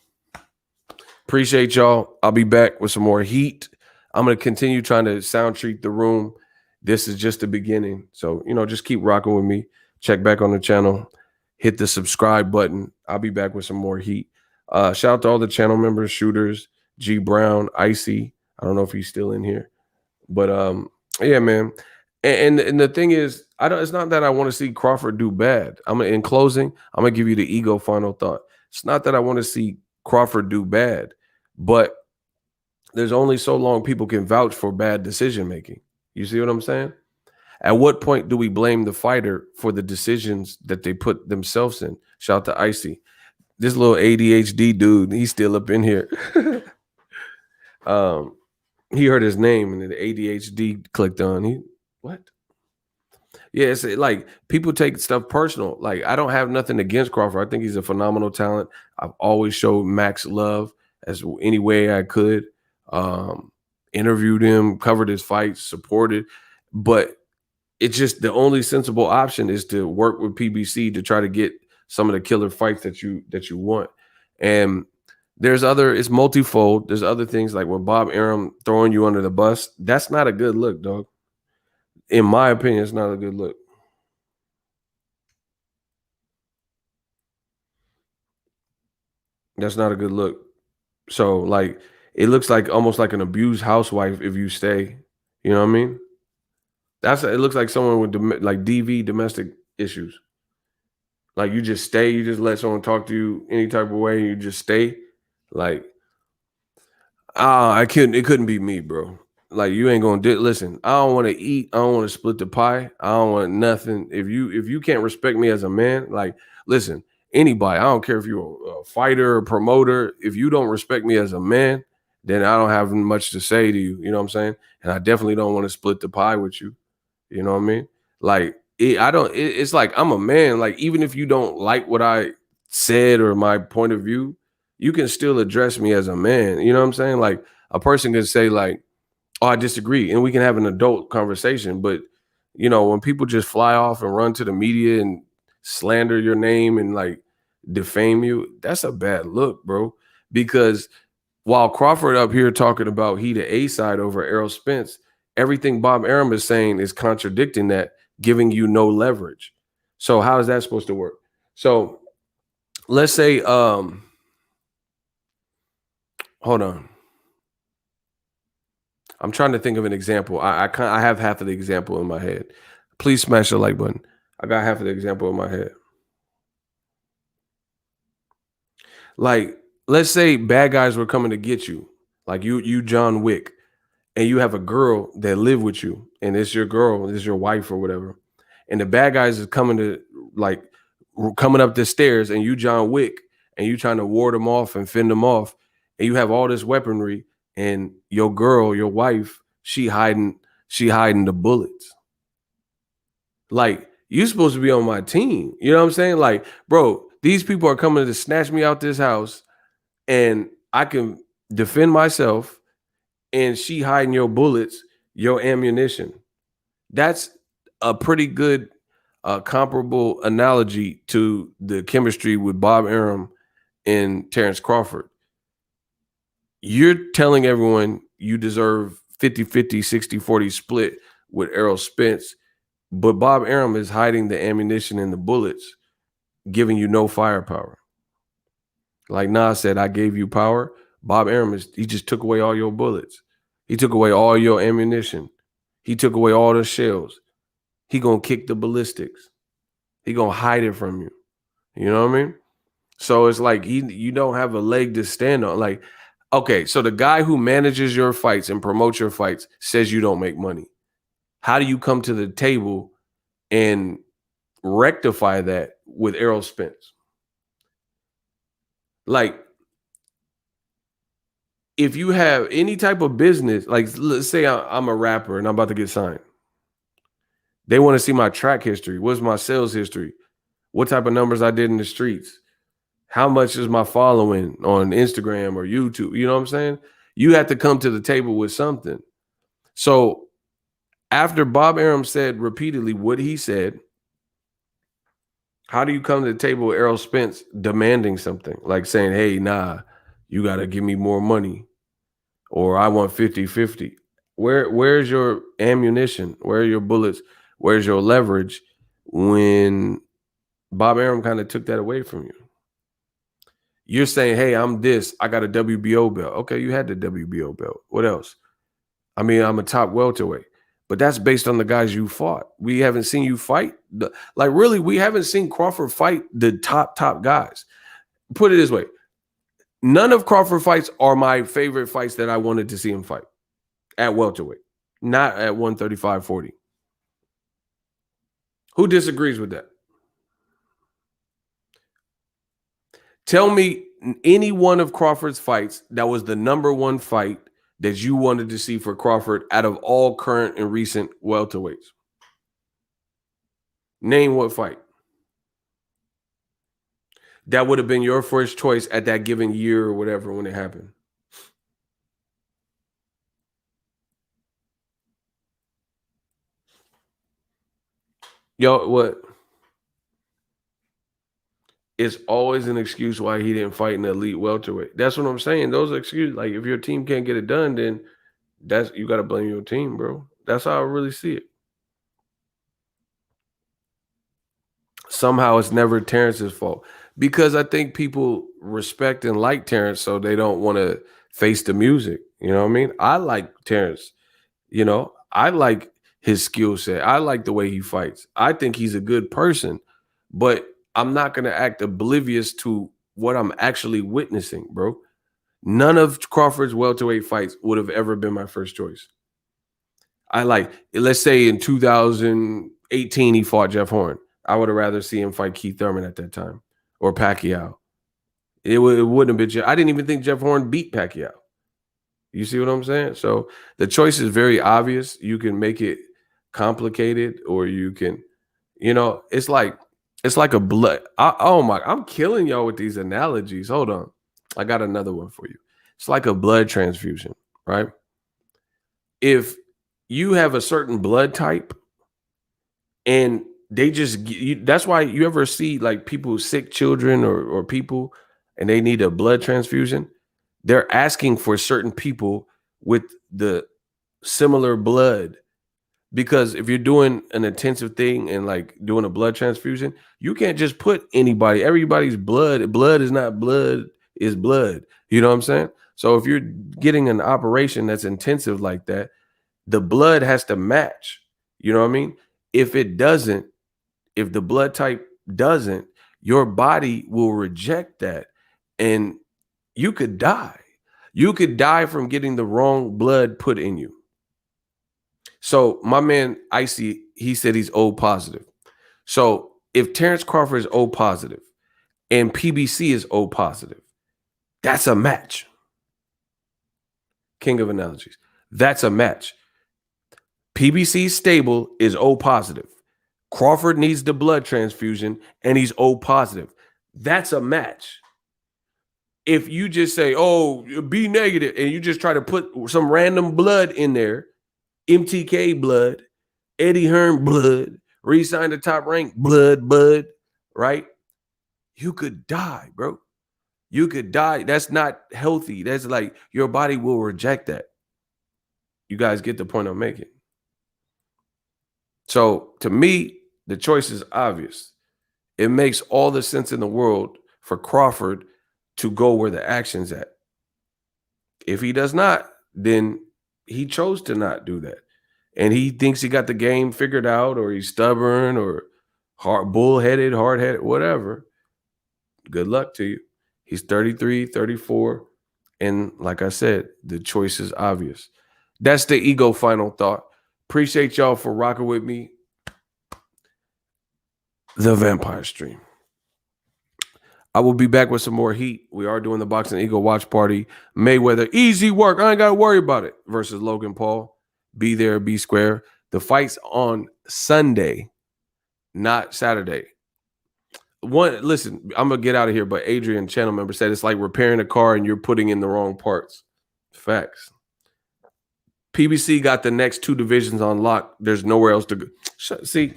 Appreciate y'all. I'll be back with some more heat. I'm going to continue trying to sound treat the room. This is just the beginning. So, just keep rocking with me. Check back on the channel. Hit the subscribe button. I'll be back with some more heat. Shout out to all the channel members, shooters, G Brown, Icy. I don't know if he's still in here. But yeah, man. And the thing is, it's not that I want to see Crawford do bad. In closing, I'm gonna give you the ego final thought. It's not that I want to see Crawford do bad, but there's only so long people can vouch for bad decision making. You see what I'm saying? At what point do we blame the fighter for the decisions that they put themselves in? Shout out to Icy. This little ADHD dude, he's still up in here. He heard his name and the ADHD clicked on. What? Yeah, it's like people take stuff personal. Like, I don't have nothing against Crawford. I think he's a phenomenal talent. I've always showed Max love as any way I could. Interviewed him, covered his fights, supported. But it's just the only sensible option is to work with PBC to try to get some of the killer fights that you want. And it's multifold. There's other things like when Bob Arum throwing you under the bus. That's not a good look, dog. In my opinion, it's not a good look. That's not a good look. So, like, it looks like almost like an abused housewife if you stay. You know what I mean? It looks like someone with like DV, domestic issues. Like, you just stay, you just let someone talk to you any type of way, you just stay. Like, it couldn't be me, bro. Like, you ain't gonna listen. I don't want to eat. I don't want to split the pie. I don't want nothing. If you can't respect me as a man, like, listen, anybody. I don't care if you're a fighter or promoter. If you don't respect me as a man, then I don't have much to say to you. You know what I'm saying? And I definitely don't want to split the pie with you. You know what I mean? Like, it's like I'm a man. Like, even if you don't like what I said or my point of view, you can still address me as a man. You know what I'm saying? Like a person can say like, "Oh, I disagree," and we can have an adult conversation. But when people just fly off and run to the media and slander your name and like defame you, that's a bad look, bro. Because while Crawford up here talking about he the A side over Errol Spence, everything Bob Arum is saying is contradicting that, giving you no leverage. So how is that supposed to work? So let's say, hold on. I'm trying to think of an example. I have half of the example in my head. Please smash the like button. I got half of the example in my head. Like, let's say bad guys were coming to get you, like you John Wick, and you have a girl that live with you, and it's your girl, it's your wife or whatever, and the bad guys is coming to like coming up the stairs, and you John Wick, and you trying to ward them off and fend them off, and you have all this weaponry, and your girl, your wife, she hiding the bullets. Like, you supposed to be on my team. You know what I'm saying? Like, bro, these people are coming to snatch me out this house and I can defend myself, and she hiding your bullets, your ammunition. That's a pretty good comparable analogy to the chemistry with Bob Arum and Terence Crawford. You're telling everyone you deserve 50-50, 60-40 split with Errol Spence, but Bob Arum is hiding the ammunition and the bullets, giving you no firepower. Like Nas said, I gave you power. Bob Arum he just took away all your bullets. He took away all your ammunition. He took away all the shells. He gonna kick the ballistics. He gonna hide it from you. You know what I mean? So it's like you don't have a leg to stand on. Like, okay, so the guy who manages your fights and promotes your fights says you don't make money. How do you come to the table and rectify that with Errol Spence? Like, if you have any type of business, like let's say I'm a rapper and I'm about to get signed. They want to see my track history. What's my sales history? What type of numbers I did in the streets? How much is my following on Instagram or YouTube? You know what I'm saying? You have to come to the table with something. So after Bob Arum said repeatedly what he said, how do you come to the table with Errol Spence demanding something? Like saying, hey, nah, you got to give me more money, or I want 50-50. Where's your ammunition? Where are your bullets? Where's your leverage when Bob Arum kind of took that away from you? You're saying, hey, I'm this. I got a WBO belt. Okay, you had the WBO belt. What else? I mean, I'm a top welterweight. But that's based on the guys you fought. We haven't seen you fight. Really, we haven't seen Crawford fight the top guys. Put it this way. None of Crawford fights are my favorite fights that I wanted to see him fight at welterweight, not at 135-40. Who disagrees with that? Tell me any one of Crawford's fights that was the number one fight that you wanted to see for Crawford out of all current and recent welterweights. Name what fight. That would have been your first choice at that given year or whatever when it happened. Yo, what? It's always an excuse why he didn't fight an elite welterweight. That's what I'm saying. Those are excuses. Like, if your team can't get it done, then you got to blame your team, bro. That's how I really see it. Somehow it's never Terrence's fault, because I think people respect and like Terrence, so they don't want to face the music. You know what I mean? I like Terrence. I like his skill set. I like the way he fights. I think he's a good person, but I'm not going to act oblivious to what I'm actually witnessing, bro. None of Crawford's welterweight fights would have ever been my first choice. Let's say in 2018, he fought Jeff Horn. I would have rather see him fight Keith Thurman at that time, or Pacquiao. It wouldn't have been. I didn't even think Jeff Horn beat Pacquiao. You see what I'm saying? So the choice is very obvious. You can make it complicated, or you can, it's like a blood. I'm killing y'all with these analogies. Hold on. I got another one for you. It's like a blood transfusion, right? If you have a certain blood type and they just that's why you ever see like people, sick children or people, and they need a blood transfusion. They're asking for certain people with the similar blood, because if you're doing an intensive thing and like doing a blood transfusion, you can't just put anybody. Everybody's blood is not blood, is blood. You know what I'm saying? So if you're getting an operation that's intensive like that, the blood has to match. You know what I mean? If it doesn't, if the blood type doesn't, your body will reject that and you could die. You could die from getting the wrong blood put in you. So my man Icy, he said he's O positive. So if Terence Crawford is O positive and PBC is O positive, that's a match. King of analogies. That's a match. PBC stable is O positive. Crawford needs the blood transfusion and he's O positive. That's a match. If you just say, oh, B negative, and you just try to put some random blood in there, MTK blood, Eddie Hearn blood, re-signed the Top Rank blood, right? You could die, bro. You could die. That's not healthy. That's like your body will reject that. You guys get the point I'm making. So to me, the choice is obvious. It makes all the sense in the world for Crawford to go where the action's at. If he does not, then he chose to not do that. And he thinks he got the game figured out, or he's stubborn or bullheaded, hard-headed, whatever. Good luck to you. He's 33, 34. And like I said, the choice is obvious. That's the ego final thought. Appreciate y'all for rocking with me. The Vampire Stream. I will be back with some more heat. We are doing the Boxingego watch party. Mayweather, easy work. I ain't got to worry about it. Versus Logan Paul. Be there, be square. The fight's on Sunday, not Saturday. Listen, I'm going to get out of here, but Adrian, channel member, said it's like repairing a car and you're putting in the wrong parts. Facts. PBC got the next 2 divisions on lock. There's nowhere else to go. See,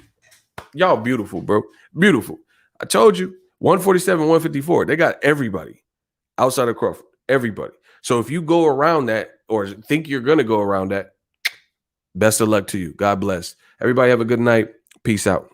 y'all beautiful, bro. Beautiful. I told you. 147, 154. They got everybody outside of Crawford. Everybody. So if you go around that or think you're going to go around that, best of luck to you. God bless. Everybody have a good night. Peace out.